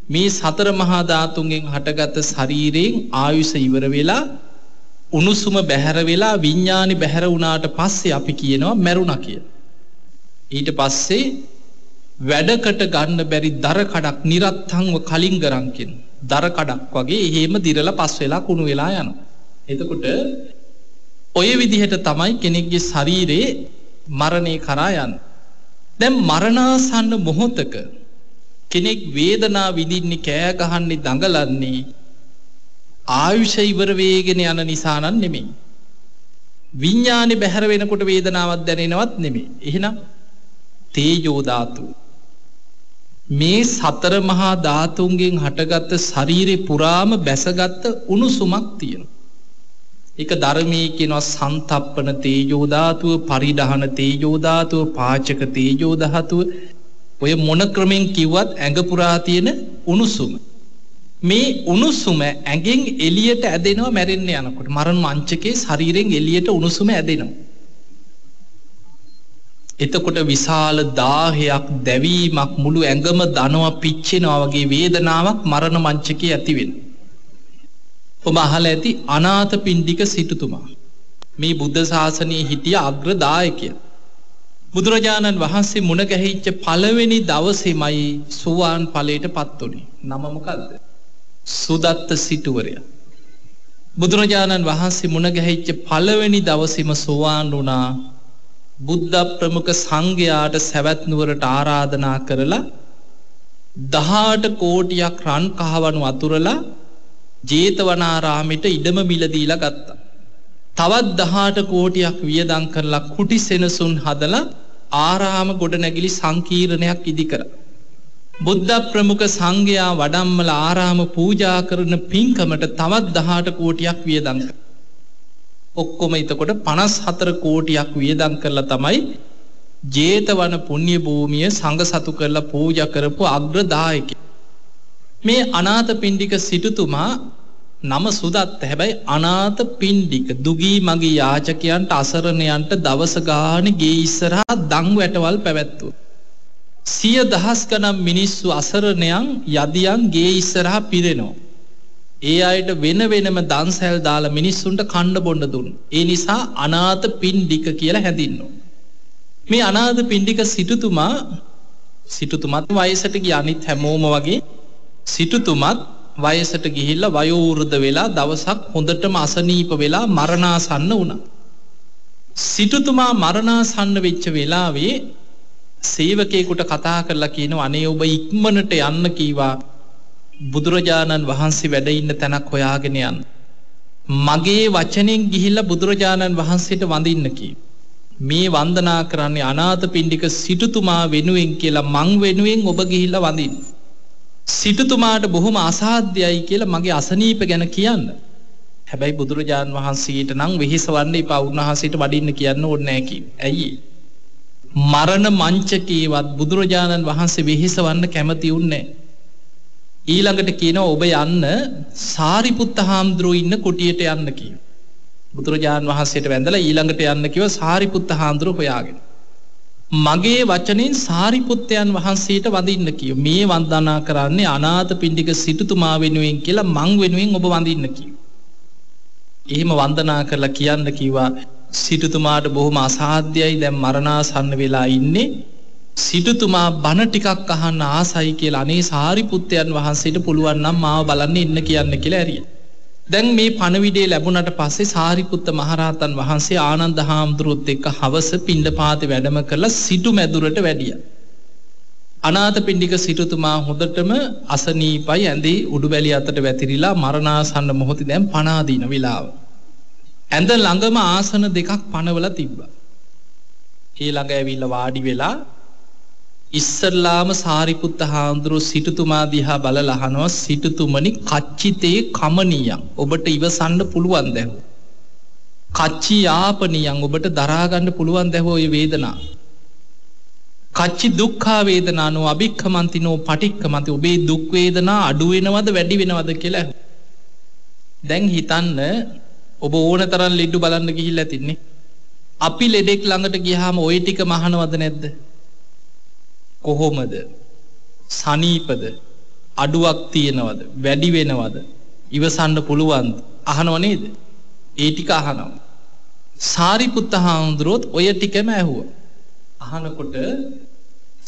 මේ සතර මහා ධාතුන්ගෙන් හටගත් ශරීරයෙන් ආයුෂ ඉවර වෙලා උණුසුම බැහැර වෙලා විඥානි බැහැර වුණාට පස්සේ අපි කියනවා මැරුණා කියලා. ඊට පස්සේ වැඩකට ගන්න බැරි දර කඩක් නිරත්තංව කලින් ගරන් කියන දර කඩක් වගේ එහෙම දිරලා පස් වෙලා කුණු වෙලා යනවා. එතකොට ඔය විදිහට තමයි කෙනෙක්ගේ ශරීරේ මරණය කරා යන්නේ. දැන් මරණාසන්න මොහොතක කෙනෙක් වේදනා විඳින්නේ, කෑ ගහන්නේ, දඟලන්නේ ආයුෂ ඉවර වේගෙන යන නිසා නම් නෙමෙයි. විඥානේ බැහැර වෙනකොට වේදනාවක් දැනෙනවත් නෙමෙයි. එහෙනම් තේජෝ ධාතු, මේ සතර මහා ධාතුන්ගෙන් හටගත්ත ශරීරේ පුරාම බැසගත්ත උණුසුමක් තියෙනවා. ඒක ධර්මයේ කියනවා සන්තප්පන තේජෝ ධාතුව, පරිඩහන තේජෝ ධාතුව, පාචක තේජෝ ධාතුව. ඔය මොන ක්‍රමෙන් කිව්වත් ඇඟ පුරා තියෙන උණුසුම. මේ උණුසුම ඇඟෙන් එළියට ඇදෙනවා මැරෙන්න යනකොට. මරණ මංචකේ ශරීරයෙන් එළියට උණුසුම ඇදෙනවා. එතකොට විශාල දාහයක් දැවීමක් මුළු ඇඟම දනවා පිච්චෙනවා වගේ වේදනාවක් මරණ මංචකයේ ඇතිවෙන. ඔබ අහලා ඇති අනාථපිණ්ඩික සිටුතුමා. මේ බුද්ධ ශාසනයේ හිටිය අග්‍රදායකය. බුදුරජාණන් වහන්සේ මුණ ගැහිච්ච පළවෙනි දවසේමයි සෝවාන් ඵලයට පත් වුණේ. නම මොකද්ද? සුදත්ත සිටුවරයා. බුදුරජාණන් වහන්සේ මුණ ගැහිච්ච පළවෙනි දවසේම සෝවාන් වුණා. බුද්ධ ප්‍රමුඛ සංඝයාට සවැත් නුවරට ආරාධනා කරලා 18 කෝටියක් රන් කහවණු අතුරලා ජේතවනාරාමෙට ඉඩම මිලදීලා ගත්තා. තවත් 18 කෝටියක් වියදම් කරලා කුටි සෙනසුන් හදලා ආරාම ගොඩනැගිලි සංකීර්ණයක් ඉදි කරා. බුද්ධ ප්‍රමුඛ සංඝයා වඩම්මලා ආරාම පූජා කරන පින්කමට තවත් 18 කෝටියක් වියදම් කළා. ඔක්කොම එතකොට 54 කෝටියක් වියදම් කරලා තමයි ජේතවන පුණ්‍ය භූමිය සංඝ සතු කරලා පූජා කරපු අග්‍රදායකයා. මේ අනාථපිණ්ඩික සිටුතුමා නම සුදත්ත. හැබැයි අනාථපිණ්ඩික දුගී මගී යාචකයන්ට අසරණයන්ට දවස ගානේ ගේ ඉස්සරහා දන් වැටවල් පැවැත්වුවා. 100,000 ගණන් මිනිස්සු අසරණයන් යදියන් ගේ ඉස්සරහා පිරෙනවා. ඒ අයට වෙන වෙනම දන්සැල් දාලා මිනිස්සුන්ට කන්න බොන්න දුන්නා. ඒ නිසා අනාථපිණ්ඩික කියලා හැදින්නවා. මේ අනාථපිණ්ඩික සිටුතුමත් වයසට ගිය අනිත් හැමෝම වගේ සිටුතුමත් වයසට ගිහිල්ලා වයෝවෘද්ධ වෙලා දවසක් හොඳටම අසනීප වෙලා මරණාසන්න වුණා. සිටුතුමා මරණාසන්න වෙච්ච වෙලාවේ සේවකයෙකුට කතා කරලා කියනවා අනේ ඔබ ඉක්මනට යන්න කීවා බුදුරජාණන් වහන්සේ වැඩ ඉන්න තැනක් හොයාගෙන යන්න. මගේ වචනෙන් ගිහිල්ලා බුදුරජාණන් වහන්සේට වඳින්න කීවා. මේ වන්දනා කරන්නේ අනාථපිණ්ඩික සිටුතුමා වෙනුවෙන් කියලා මං වෙනුවෙන් ඔබ ගිහිල්ලා වඳින්න. සිටුතුමාට බොහොම අසාධ්‍යයි කියලා මගේ අසනීප ගැන කියන්න. හැබැයි බුදුරජාණන් වහන්සේට නම් වෙහෙසවන්න එපා, උන්වහන්සේට වඩින්න කියන්න ඕනේ නැහැ කිව්වා. ඇයි? මරණ මංචකේවත් බුදුරජාණන් වහන්සේ වෙහෙසවන්න කැමති උන්නේ නැහැ. ඊළඟට කියනවා ඔබ යන්න සාරිපුත්ත හාමුදුරුවෝ ඉන්න කුටියට යන්න කිව්වා. බුදුරජාණන් වහන්සේට වැඳලා ඊළඟට යන්න කිව්වා සාරිපුත්ත හාමුදුරුවෝ හොයාගෙන. මගේ වචනෙන් සාරිපුත්තයන් වහන්සේට වඳින්න කිව්වා. මේ වන්දනා කරන්නේ අනාථපිණ්ඩික සිටුතුමා වෙනුවෙන් කියලා මං වෙනුවෙන් ඔබ වඳින්න කිව්වා. එහෙම වන්දනා කරලා කියන්න කිව්වා සිටුතුමාට බොහොම අසාධ්‍යයි, දැන් මරණාසන්න වෙලා ඉන්නේ. සිටුතුමා බණ ටිකක් අහන්න ආසයි කියලා අනේ සාරිපුත්තයන් වහන්සේට පුළුවන් නම් මාව බලන්න ඉන්න කියන්න කියලා ඇරියා. දැන් මේ පණවිඩේ ලැබුණට පස්සේ සාරිපුත්ත මහරහතන් වහන්සේ ආනන්ද හාමුදුරුවොත් එක්ක හවස පිණ්ඩපාතේ වැඩම කරලා සිටු මැදුරට වැඩියා. අනාථපිණ්ඩික සිටුතුමා හොඳටම අසනීපයි, ඇඳේ උඩුබැලි අතට වැතිරිලා මරණාසන්න මොහොතේ දැන් පණ අදින වෙලාව. ඇඳ ළඟම ආසන දෙකක් පනවලා තිබ්බා. ඒ ළඟ ඇවිල්ලා වාඩි වෙලා ඉස්සල්ලාම සාරිපුත්ත හාමුදුරුවෝ සිටුතුමා දිහා බලලා අහනවා සිටුතුමනි කච්චිතේ කමනියම් ඔබට ඉවසන්න පුළුවන් දැහුව. කච්චි යාපනියම් ඔබට දරා ගන්න පුළුවන් දැහුව ඔය වේදනාව. කච්චි දුක්ඛා වේදනානෝ අභික්ඛමන්තිනෝ පටික්ඛමන්ති ඔබේ දුක් වේදනා අඩු වෙනවද වැඩි වෙනවද කියලා. දැන් හිතන්න ඔබ ඕන තරම් ලෙඩු බලන්න ගිහිල්ලා තින්නේ. අපි ලෙඩෙක් ළඟට ගියාම ওই ටික මහනවද නැද්ද? කොහොමද? සනීපද? අඩුවක් තියනවද? වැඩි වෙනවද? ඉවසන්න පුළුවන්ද? අහනව නේද? ඒ ටික අහනවා. සාරිපුත්ත හාමුදුරුවෝත් ඔය ටිකම ඇහුවා. අහනකොට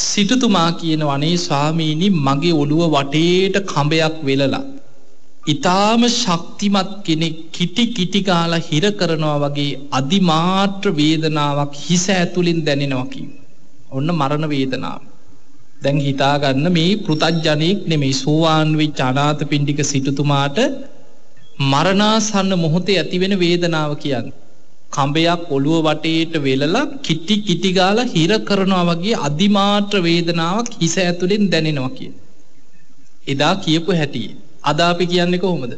සිටුතුමා කියනවා අනේ ස්වාමීනි මගේ ඔළුව වටේට කඹයක් වෙලලා ඊටාම ශක්තිමත් කෙනෙක් කිටි ගාලා හිර කරනවා වගේ අදිමාත්‍ර වේදනාවක් හිස ඇතුලින් දැනෙනවා කිව්වා. ඔන්න මරණ වේදනාව. දැන් හිතා ගන්න මේ පෘතජ්ජනෙක් නෙමෙයි සෝවාන් වෙච්ච අනාථපිණ්ඩික සිටුතුමාට මරණාසන්න මොහොතේ ඇතිවෙන වේදනාව කියන්නේ. කඹයක් ඔළුව වටේට වෙලලා කිටි ගාලා හිර කරනවා වගේ අදිමාත්‍ර වේදනාවක් හිස ඇතුලෙන් දැනෙනවා කියන්නේ. එදා කියපු හැටි අද අපි කියන්නේ කොහොමද?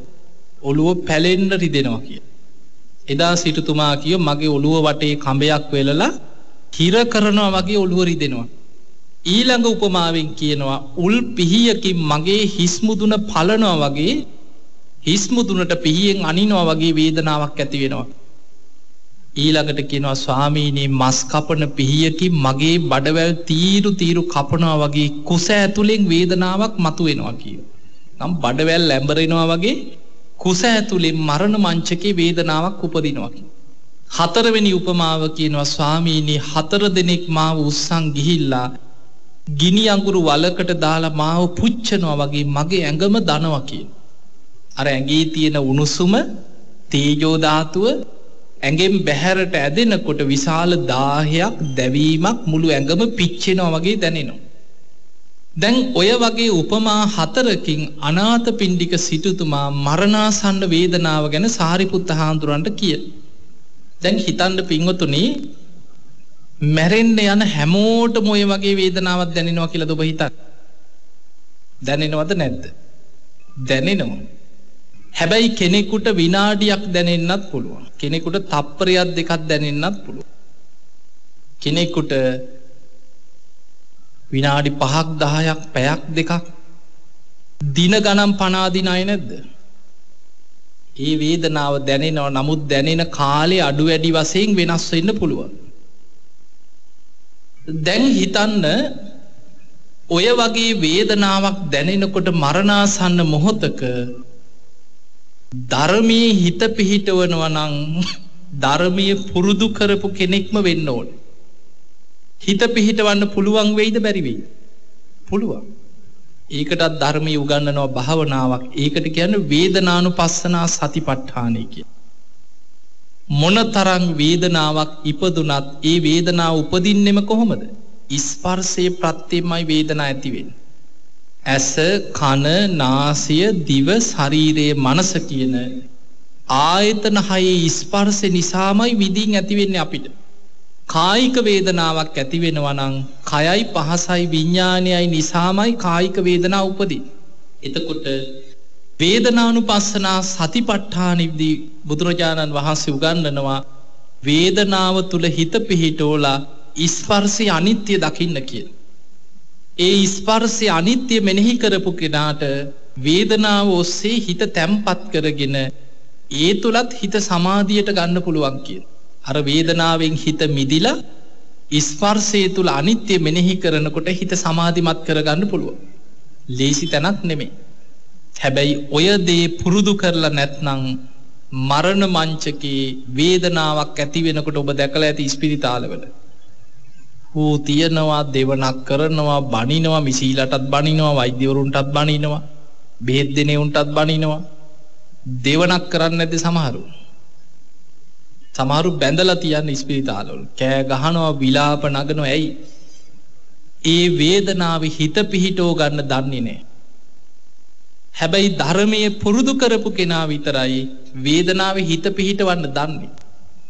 ඔළුව පැලෙන්න රිදෙනවා කිය. එදා සිටුතුමා කියෝ මගේ ඔළුව වටේ කඹයක් වෙලලා හිර කරනවා වගේ ඔළුව රිදෙනවා. ඊළඟ උපමාවෙන් කියනවා උල් පිහියකින් මගේ හිස් මුදුන පලනවා වගේ හිස් මුදුනට පිහියෙන් අනිනවා වගේ වේදනාවක් ඇති වෙනවා. ඊළඟට කියනවා ස්වාමීනි මස් කපන පිහියකින් මගේ බඩවැල් තීරු කපනවා වගේ කුස ඇතුලෙන් වේදනාවක් මතුවෙනවා කියනවා. නම් බඩවැල් ලැඹරෙනවා වගේ කුස ඇතුලෙන් මරණ මංචකේ වේදනාවක් උපදිනවා කියනවා. හතරවෙනි උපමාව කියනවා ස්වාමීනි 4 දෙනෙක් මාව උස්සන් ගිහිල්ලා ගිනි අඟුරු වලකට දාලා මාව පුච්චනවා වගේ මගේ ඇඟම දනවා කියනවා. අර ඇඟේ තියෙන උණුසුම තේජෝ ධාතුව ඇඟෙන් බැහැරට ඇදෙනකොට විශාල දාහයක් දැවීමක් මුළු ඇඟම පිච්චෙනවා වගේ දැනෙනවා. දැන් ඔය වගේ උපමා 4කින් අනාථපිණ්ඩික සිටුතුමා මරණාසන්න වේදනාව ගැන සාරිපුත්ත හාමුදුරන්ට කියයි. දැන් හිතන්න පින්වතුනි මැරෙන්න යන හැමෝටම ඔය වගේ වේදනාවක් දැනෙනවා කියලාද ඔබ හිතන්නේ? දැනෙනවද නැද්ද? දැනෙනවා. හැබැයි කෙනෙකුට විනාඩියක් දැනෙන්නත් පුළුවන්. කෙනෙකුට තප්පරයක් දෙකක් දැනෙන්නත් පුළුවන්. කෙනෙකුට විනාඩි 5ක් 10ක් පැයක් දෙකක් දින ගණන් පණ අදින අය නැද්ද? ඒ වේදනාව දැනෙනවා. නමුත් දැනෙන කාලේ අඩු වැඩි වශයෙන් වෙනස් වෙන්න පුළුවන්. දැන් හිතන්න ඔය වගේ වේදනාවක් දැනෙනකොට මරණාසන්න මොහොතක ධර්මයේ හිත පිහිටවනවා නම් ධර්මයේ පුරුදු කරපු කෙනෙක්ම වෙන්න ඕනේ. හිත පිහිටවන්න පුළුවන් වෙයිද බැරි වෙයිද? පුළුවන්. ඒකටත් ධර්මයේ උගන්වනවා භාවනාවක්. ඒකට කියන්නේ වේදනානුපස්සනා සතිපට්ඨානයි කියලා. මොනතරම් වේදනාවක් ඉපදුනත් ඒ වේදනාව උපදින්නෙම කොහොමද? ස්පර්ශයේ ප්‍රත්‍යයමයි වේදනාව ඇති වෙන්නේ. ඇස, කන, නාසය, දිව, ශරීරයේ මනස කියන ආයතන හයේ ස්පර්ශ නිසාමයි විඳින් ඇති වෙන්නේ අපිට. කායික වේදනාවක් ඇති වෙනවා නම් කයයි පහසයි විඥානයයි නිසාමයි කායික වේදනාව උපදින්නේ. එතකොට වේදනානුපස්සනා සතිපට්ඨානෙදී බුදුරජාණන් වහන්සේ උගන්වනවා වේදනාව තුල හිත පිහිටෝලා ස්පර්ශය අනිත්‍ය දකින්න කියලා. ඒ ස්පර්ශය අනිත්‍ය මෙනෙහි කරපු කෙනාට වේදනාව ඔස්සේ හිත තැම්පත් කරගෙන ඒ තුලත් හිත සමාධියට ගන්න පුළුවන් කියලා. අර වේදනාවෙන් හිත මිදිලා ස්පර්ශය තුල අනිත්‍ය මෙනෙහි කරනකොට හිත සමාධිමත් කරගන්න පුළුවන්. ලේසි තැනක් නෙමෙයි. හැබැයි ඔය දේ පුරුදු කරලා නැත්නම් මරණ මංචකේ වේදනාවක් ඇති වෙනකොට ඔබ දැකලා ඇති ස්පිරිතාලවල ඌ තියනවා දෙවනක් කරනවා බනිනවා මිසීලටත් බනිනවා වෛද්‍යවරුන්ටත් බනිනවා බෙහෙත් දෙනෙවුන්ටත් බනිනවා දෙවනක් කරන්නේ නැද්ද සමහරු බැඳලා තියන්නේ ස්පිරිතාලවල කෑ ගහනවා විලාප නගනවා ඇයි ඒ වේදනාවේ හිත පිහිටෝ ගන්න දන්නේ නැහැ. හැබැයි ධර්මයේ පුරුදු කරපු කෙනා විතරයි වේදනාවේ හිත පිහිටවන්න දන්නේ.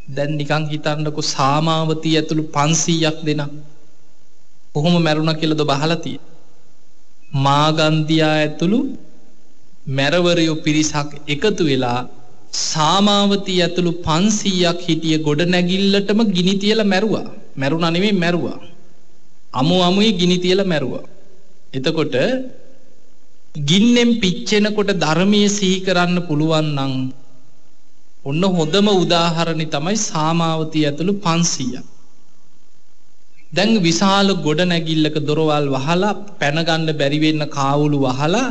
දැන් නිකන් හිතන්නකො සාමාවතී ඇතුළු 500ක් දෙනා කොහොම මැරුණා කියලාද ඔබ අහලා තියෙන්නේ? මාගන්දියා ඇතුළු මැරවරයෝ පිරිසක් එකතු වෙලා සාමාවතී ඇතුළු 500ක් හිටිය ගොඩනැගිල්ලටම ගිනි තියලා මැරුවා. මැරුණා නෙමෙයි මැරුවා. අමුයේ ගිනි තියලා මැරුවා. එතකොට ගින්නෙන් පිච්චෙනකොට ධර්මයේ සිහි කරන්න පුළුවන් නම් ඔන්න හොඳම උදාහරණය තමයි සාමාවතී ඇතුළු 500ක්. දැන් විශාල ගොඩනැගිල්ලක දොරවල් වහලා පැන ගන්න බැරි වෙන්න කාවුළු වහලා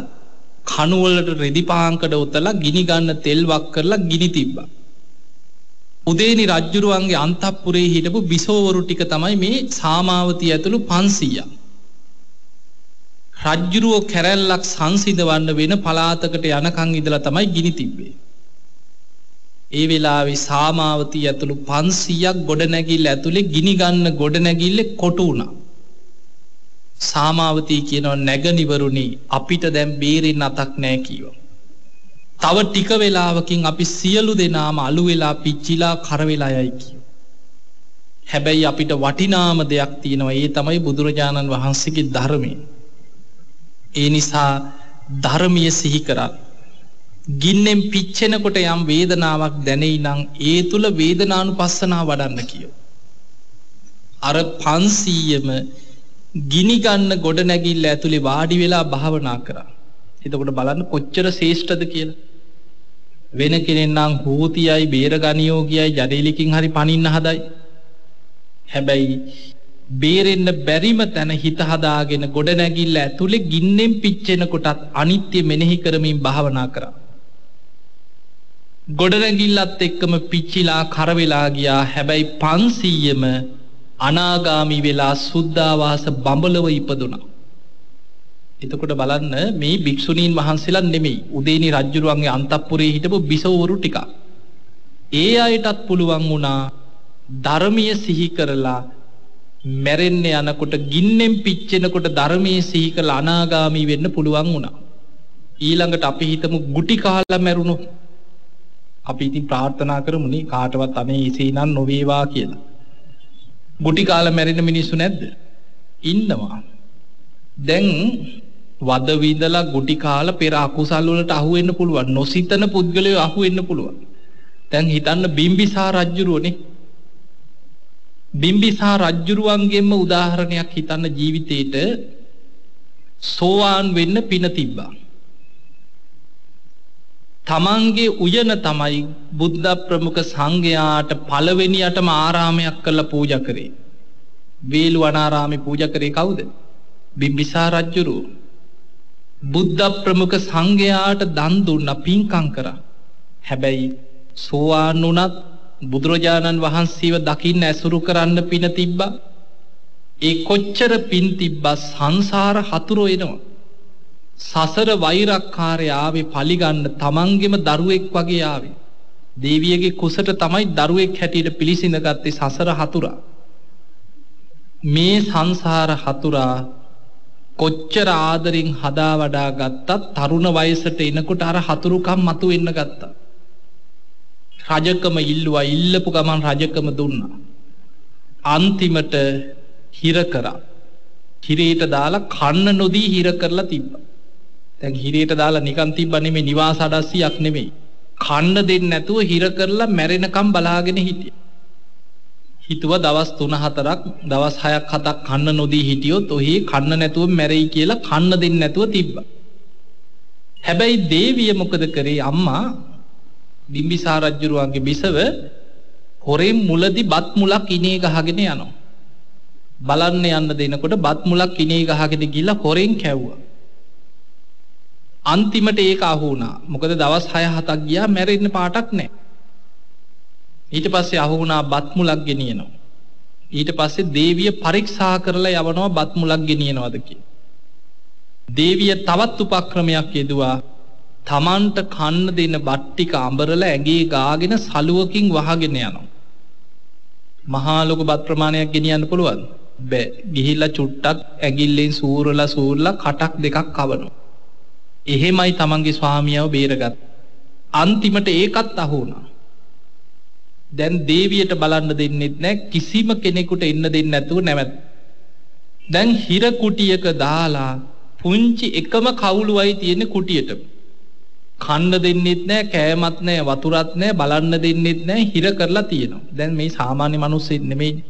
කණු වලට රෙදි පාංකඩ උතලා ගිනි ගන්න තෙල් වක් කරලා ගිනි තිබ්බා. උදේනි රජුරුවන්ගේ අන්තපුරේ හිටපු බිසෝවරු ටික තමයි මේ සාමාවතී ඇතුළු 500ක්. රජ්ජුරුවෝ කැරැල්ලක් සංසිඳවන්න වෙන පලාතකට යනකං ඉඳලා තමයි ගිනි තිබ්බේ. ඒ වෙලාවේ සාමාවතී ඇතුළු 500ක් ගොඩනැගිල්ල ඇතුලේ ගිනි ගන්න ගොඩනැගිල්ලේ කොටු වුණා. සාමාවතී කියනවා නැගනිවරුනි අපිට දැන් බේරෙන්න අතක් නැහැ කිව්වා. තව ටික වෙලාවකින් අපි සියලු දෙනාම අළු වෙලා පිච්චිලා කර වෙලා යයි කිව්වා. හැබැයි අපිට වටිනාම දෙයක් තියෙනවා ඒ තමයි බුදුරජාණන් වහන්සේගේ ධර්මය. ඒ නිසා ධර්මීය සිහි කරා ගින්නෙන් පිච්චෙනකොට යම් වේදනාවක් දැනෙයි නම් ඒ තුල වේදනානුපස්සනාව වඩන්න කියෝ. අර 500ම ගිනි ගන්න ගොඩනැගිල්ල ඇතුලේ වාඩි වෙලා භාවනා කරා. එතකොට බලන්න කොච්චර ශ්‍රේෂ්ඨද කියලා. වෙන කෙනෙක් නම් හූතියයි බේරගනියෝ කියයි ජඩේලිකින් හරි පනින්න හදයි. හැබැයි බේරෙන්න බැරිම තැන හිත හදාගෙන ගොඩනැගිල්ල ඇතුලේ ගින්නෙන් පිච්චෙන කොටත් අනිත්‍ය මෙනෙහි කරමින් භාවනා කරා. ගොඩනැගිල්ලත් එක්කම පිච්චිලා කරවෙලා ගියා. හැබැයි 500ම අනාගාමි වෙලා සුද්ධාවාස බඹලව ඉපදුනා. එතකොට බලන්න මේ භික්ෂුණීන් වහන්සේලා නෙමෙයි උදේනි රජුරුවන්ගේ අන්තපුරේ හිටපු බිසවවරු ටික. ඒ අයටත් පුළුවන් වුණා ධර්මීය සිහි කරලා මැරෙන්න යනකොට ගින්නෙන් පිච්චෙනකොට ධර්මයේ සිහි කරලා අනාගාමී වෙන්න පුළුවන් වුණා. ඊළඟට අපි හිතමු ගුටි කාලා මැරුණොත්. අපි ඉතින් ප්‍රාර්ථනා කරමුනේ කාටවත් අනේ එසේ නම් නොවේවා කියලා. ගුටි කාලා මැරෙන මිනිස්සු නැද්ද? ඉන්නවා. දැන් වද විඳලා ගුටි කාලා පෙර අකුසල් වලට අහු වෙන්න පුළුවන්. නොසිතන පුද්ගලයෝ අහු වෙන්න පුළුවන්. දැන් හිතන්න බිම්බිසාර රජුරුවනේ. බිම්බිසාර රජුරුවන්ගෙන්ම උදාහරණයක් හිතන්න ජීවිතේට සෝවාන් වෙන්න පින තිබ්බා. තමන්ගේ උයන තමයි බුද්ධ ප්‍රමුඛ සංඝයාට පළවෙනියටම ආරාමයක් කරලා පූජා කරේ. වේළුවනාරාමේ පූජා කරේ කවුද? බිම්බිසාර රජුරුව. බුද්ධ ප්‍රමුඛ සංඝයාට දන් දුන්නා, පින්කම් කරා. හැබැයි සෝවාන් වුණත් බුදුරජාණන් වහන්සේව දකින්න ඇසුරු කරන්න පින තිබ්බා. ඒ කොච්චර පින් තිබ්බා සංසාර හතුරෝ එනවා. සසර වෛරක්කාරය ආවේ පලිගන්න තමන්ගෙම දරුවෙක් වගේ ආවේ. දේවියගේ කුසට තමයි දරුවෙක් හැටියට පිළිසිඳගත්තේ සසර හතුරා. මේ සංසාර හතුරා කොච්චර ආදරින් හදා වඩා ගත්තත් තරුණ වයසට එනකොට අර හතුරුකම් මතුවෙන්න ගත්තා. රජකම ඉල්ලුවා, ඉල්ලපු ගමන් රජකම දුන්නා. අන්තිමට හිර කරා. හිරේට දාලා කන්න නොදී හිර කරලා තිබ්බා. දැන් හිරේට දාලා නිකන් තිබ්බා නෙමෙයි, නිවාස අඩස්සියක් නෙමෙයි. කන්න දෙන්නේ නැතුව හිර කරලා මැරෙනකම් බලාගෙන හිටියා. හිතුවා දවස් 3-4ක් දවස් 6-7ක් කන්න නොදී හිටියොත් ඔහි කන්න නැතුව මැරෙයි කියලා කන්න දෙන්නේ නැතුව තිබ්බා. හැබැයි දේවිය මොකද කරේ? අම්මා බිම්බිසාර රජුරුවන්ගේ බිසව හොරෙන් මුලදී බත් මුලක් ඉනේ ගහගෙන යනවා. බලන්න යන්න දෙනකොට බත් මුලක් ඉනේ ගහගෙන ගිහලා හොරෙන් කැව්වා. අන්තිමට ඒක අහු වුණා. මොකද දවස් 6-7ක් ගියා මැරෙන්න පාටක් නැහැ. ඊට පස්සේ අහු වුණා බත් මුලක් ගෙනියනවා. ඊට පස්සේ දේවිය පරීක්ෂා කරලා යවනවා බත් මුලක් ගෙනියනවද කියලා. දේවිය තවත් උපක්‍රමයක් යෙදුවා. තමන්ට කන්න දෙන බත් ටික අඹරලා ඇඟේ ගාගෙන සලුවකින් වහගෙන යනවා. මහා ලොකු බත් ප්‍රමාණයක් ගෙනියන්න පුළුවන්ද? බෑ. ගිහිල්ලා චුට්ටක් ඇඟිල්ලෙන් සූරලා කටක් දෙකක් කවනවා. එහෙමයි තමන්ගේ ස්වාමියාව බේරගත්. අන්තිමට ඒකත් අහු වුණා. දැන් දේවියට බලන්න දෙන්නෙත් නැහැ, කිසිම කෙනෙකුට එන්න දෙන්නේ නැතුව නැවත. දැන් හිර කුටියක දාලා පුංචි එකම කවුළුවයි තියෙන කුටියට. කන්න දෙන්නෙත් නැහැ, කෑමත් නැහැ, වතුරත් නැහැ, බලන්න දෙන්නෙත් නැහැ, හිර කරලා තියෙනවා. දැන් මේ සාමාන්‍ය මිනිස්සෙක් නෙමෙයි.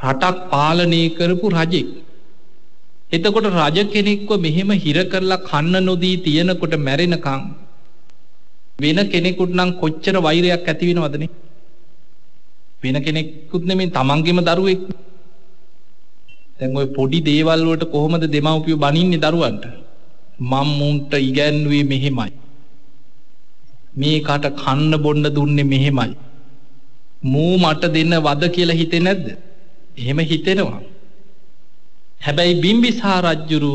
රටක් පාලනය කරපු රජෙක්. එතකොට රජ කෙනෙක්ව මෙහෙම හිර කරලා කන්න නොදී තියනකොට මැරෙනකම් වෙන කෙනෙකුට නම් කොච්චර වෛරයක් ඇති වෙනවද නේ? වෙන කෙනෙකුත් නෙමෙයි, තමන්ගේම දරුවෙක්. දැන් ওই පොඩි දේවල් වලට කොහොමද දෙමව්පියෝ බනින්නේ දරුවන්ට? මම් මුන්ට ඉගැන්වුවේ මෙහෙමයි. මේකට කන්න බොන්න දුන්නේ මෙහෙමයි. මූ මට දෙන්න වද කියලා හිතේ නැද්ද? එහෙම හිතෙනවා. හැබැයි බිම්බිසාර රජුරු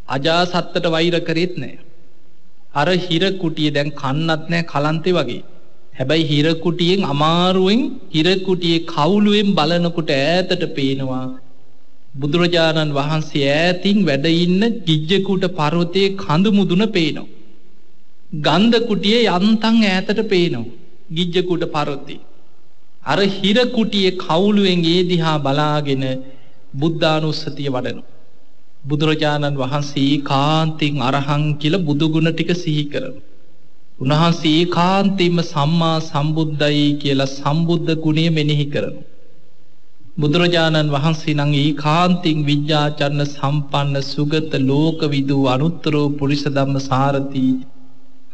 අජාසත්තට වෛර කරෙත් නැහැ. අර හිර කුටියේ දැන් කන්නත් නැහැ, කලන්තේ වගේ. හැබැයි හිර කුටියෙන් අමාරුවෙන් හිර කුටියේ කවුළුවෙන් බලනකොට ඈතට පේනවා බුදුරජාණන් වහන්සේ ඈතින් වැඩ ඉන්න ගිජ්ජකූට පර්වතයේ කඳු මුදුන පේනවා. ගන්ධ කුටියේ යන්තම් ඈතට පේනවා ගිජ්ජකූට පර්වතේ. අර හිර කුටියේ කවුළුවෙන් ඒ දිහා බලාගෙන බුද්ධානුස්සතිය වඩනවා. බුදුරජාණන් වහන්සේ කාන්තින් අරහං කියලා බුදුගුණ ටික සිහි කරනවා. උන්වහන්සේ කාන්තින්ම සම්මා සම්බුද්ධයි කියලා සම්බුද්ධ ගුණය මෙනෙහි කරනවා. බුදුරජාණන් වහන්සේ නම් ඒ කාන්තින් විද්‍යාචරණ සම්පන්න සුගත ලෝකවිදු අනුත්තරෝ පුරිස ධම්ම සාරති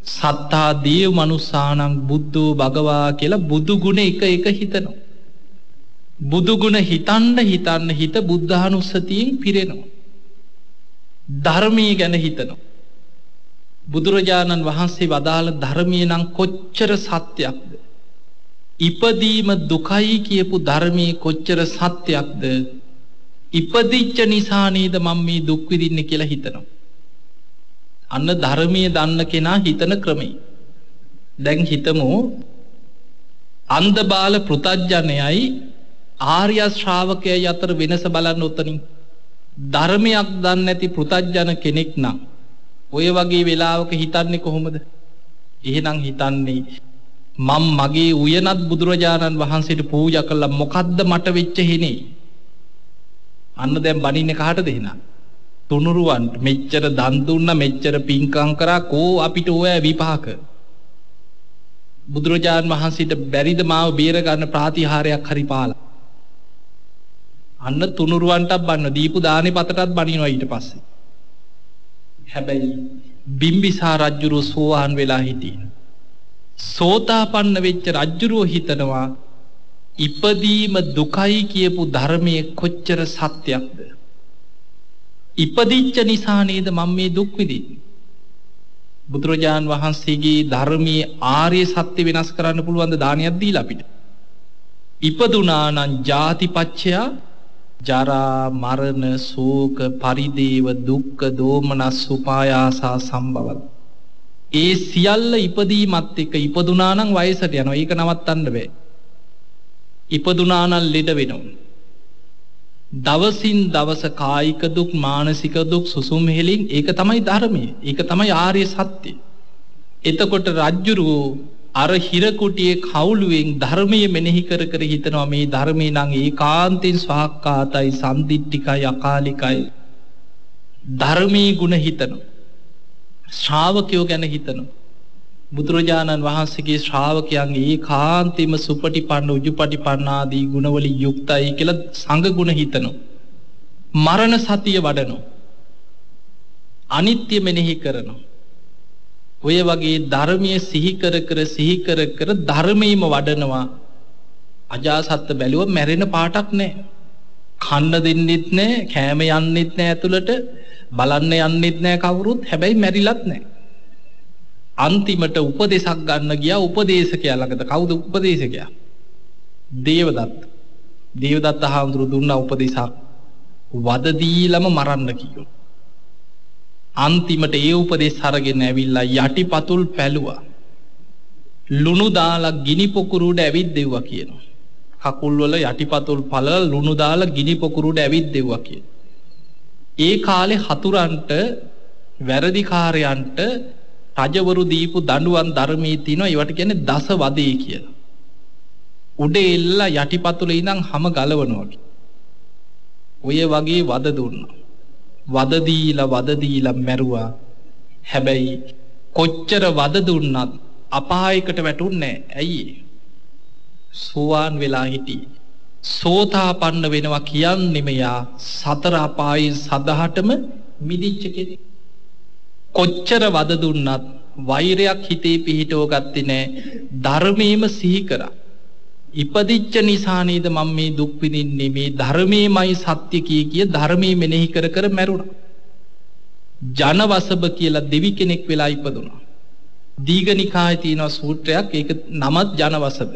සත්තා දේව මනුස්සානං බුද්ධෝ භගවා කියලා බුදු ගුණ එක හිතනවා. බුදු ගුණ හිතන්න හිත බුද්ධානුස්සතියෙන් පිරෙනවා. ධර්මය ගැන හිතනවා. බුදුරජාණන් වහන්සේ වදාළ ධර්මය නම් කොච්චර සත්‍යයක්ද. ඉපදීම දුකයි කියපු ධර්මය කොච්චර සත්‍යයක්ද. ඉපදිච්ච නිසා නේද මම මේ දුක් විඳින්නේ කියලා හිතනවා. අන්න ධර්මය දන්න කෙනා හිතන ක්‍රමය. දැන් හිතමු අන්ධබාල පෘතජ්ජනයයි ආර්ය ශ්‍රාවකයයි අතර වෙනස බලන්න උතනින්. ධර්මයක් දන්නේ නැති පෘතජ්ජන කෙනෙක් නම් ඔය වගේ වෙලාවක හිතන්නේ කොහොමද? එහෙනම් හිතන්නේ මම මගේ උයනත් බුදුරජාණන් වහන්සේට පූජා කළා මොකද්ද මට වෙච්ච හේනේ? අන්න දැන් බණින්නේ කාටද එහෙනම්? තුනුරුවන්ට. මෙච්චර දන් දුන්නා මෙච්චර පින්කම් කරා කෝ අපිට ඔය විපාක. බුදුරජාණන් වහන්සේට බැරිද මාව බේර ගන්න ප්‍රාතිහාරයක් හරි පාලා. අන්න තුනුරුවන්ටත් බන්න දීපු දානේ පතටත් බණිනවා ඊට පස්සේ. හැබැයි බිම්බිසාර රජුරෝ සෝවාන් වෙලා හිටියේ. සෝතාපන්න වෙච්ච රජුරෝ හිතනවා ඉපදීම දුකයි කියපු ධර්මයේ කොච්චර සත්‍යයක්ද. ඉපදිච්ච නිසා නේද මම මේ දුක් විඳින්නේ. බුදුරජාන් වහන්සේගේ ධර්මයේ ආර්ය සත්‍ය වෙනස් කරන්න පුළුවන් ද දානයක් දීලා අපිට? ඉපදුනා නම් ජාතිපච්චය ජරා මරණ ශෝක පරිදේව දුක්ඛ දෝමනස් උපායාසා සම්භවත්. ඒ සියල්ල ඉපදීමත් එක්ක ඉපදුනා නම් වයසට යනවා. ඒක නවත්තන්න බෑ. ඉපදුනා නම් ලෙඩ වෙනවා. දවසින් දවස කායික දුක් මානසික දුක් සුසුම් හෙලින් ඒක තමයි ධර්මය. ඒක තමයි ආර්ය සත්‍ය. එතකොට රජ්ජුරුවෝ අර හිරකුටියේ කවුළුවෙන් ධර්මයේ මෙනෙහි කර කර හිතනවා මේ ධර්මේ නම් ඒකාන්තයෙන් ස්වාක්කාතයි සම්දිට්ඨිකයි අකාලිකයි. ධර්මයේ ගුණ හිතනවා. ශ්‍රාවකයෝ ගැන හිතනවා. බුදුරජාණන් වහන්සේගේ ශ්‍රාවකයන් ඒකාන්තයෙන්ම සුපටිපන්න උජුපටිපන්න ආදී ගුණවලින් යුක්තයි කියලා සංඝ ගුණ හිතනවා. මරණ සතිය වඩනවා. අනිත්‍ය මෙනෙහි කරනවා. ඔය වගේ ධර්මයේ සිහි කර කර ධර්මයේම වඩනවා. අජාසත් බැලුව මැරෙන පාටක් නැහැ. කන්න දෙන්නෙත් නැහැ, කෑම යන්නෙත් නැහැ ඇතුළට, බලන්න යන්නෙත් නැහැ කවුරුත්. හැබැයි මැරිලත් නැහැ. අන්තිමට උපදේශක් ගන්න ගියා උපදේශකයා ළඟට. කවුද උපදේශකයා? දේවදත්ත. දේවදත්ත හාමුදුරු දුන්නා උපදේශක්. වද දීලම මරන්න කිව්වා. අන්තිමට ඒ උපදේශ අරගෙන ඇවිල්ලා යටිපතුල් පැලුවා. ලුණු දාලා ගිනි පොකුරුට ඇවිද්දෙව්වා කියනවා. කකුල් වල යටිපතුල් පළල ලුණු දාලා ගිනි පොකුරුට ඇවිද්දෙව්වා කියනවා. ඒ කාලේ හතුරන්ට වැරදිකාරයන්ට රජවරු දීපු දඬුවම් ධර්මයේ තියෙනවා. ඒවට කියන්නේ දස වදේ කියලා. උඩ එල්ලා යටිපතුලේ ඉඳන් හැම ගලවනවා. ඔය වගේ වද දුන්නා. වද දීලා මැරුවා. හැබැයි කොච්චර වද දුන්නත් අපායකට වැටුන්නේ නැහැ. ඇයි? සෝවාන් වෙලා හිටියේ. සෝතාපන්න වෙනවා කියන්නේ මෙයා සතර අපායෙන් සදහටම මිදිච්ච කෙනෙක්. කොච්චර වද දුන්නත් වෛරයක් හිතේ පිහිටව ගත්තේ නැහැ. ධර්මයේම සිහි කරා. ඉපදිච්ච නිසා නේද මම මේ දුක් විඳින්නේ, මේ ධර්මයේමයි සත්‍ය කිය ධර්මයේ මෙනෙහි කර කර මැරුණා. ජනවසබ කියලා දෙවි කෙනෙක් වෙලා ඉපදුණා. දීඝනිකායේ තියෙන සූත්‍රයක්, ඒක නමත් ජනවසබ.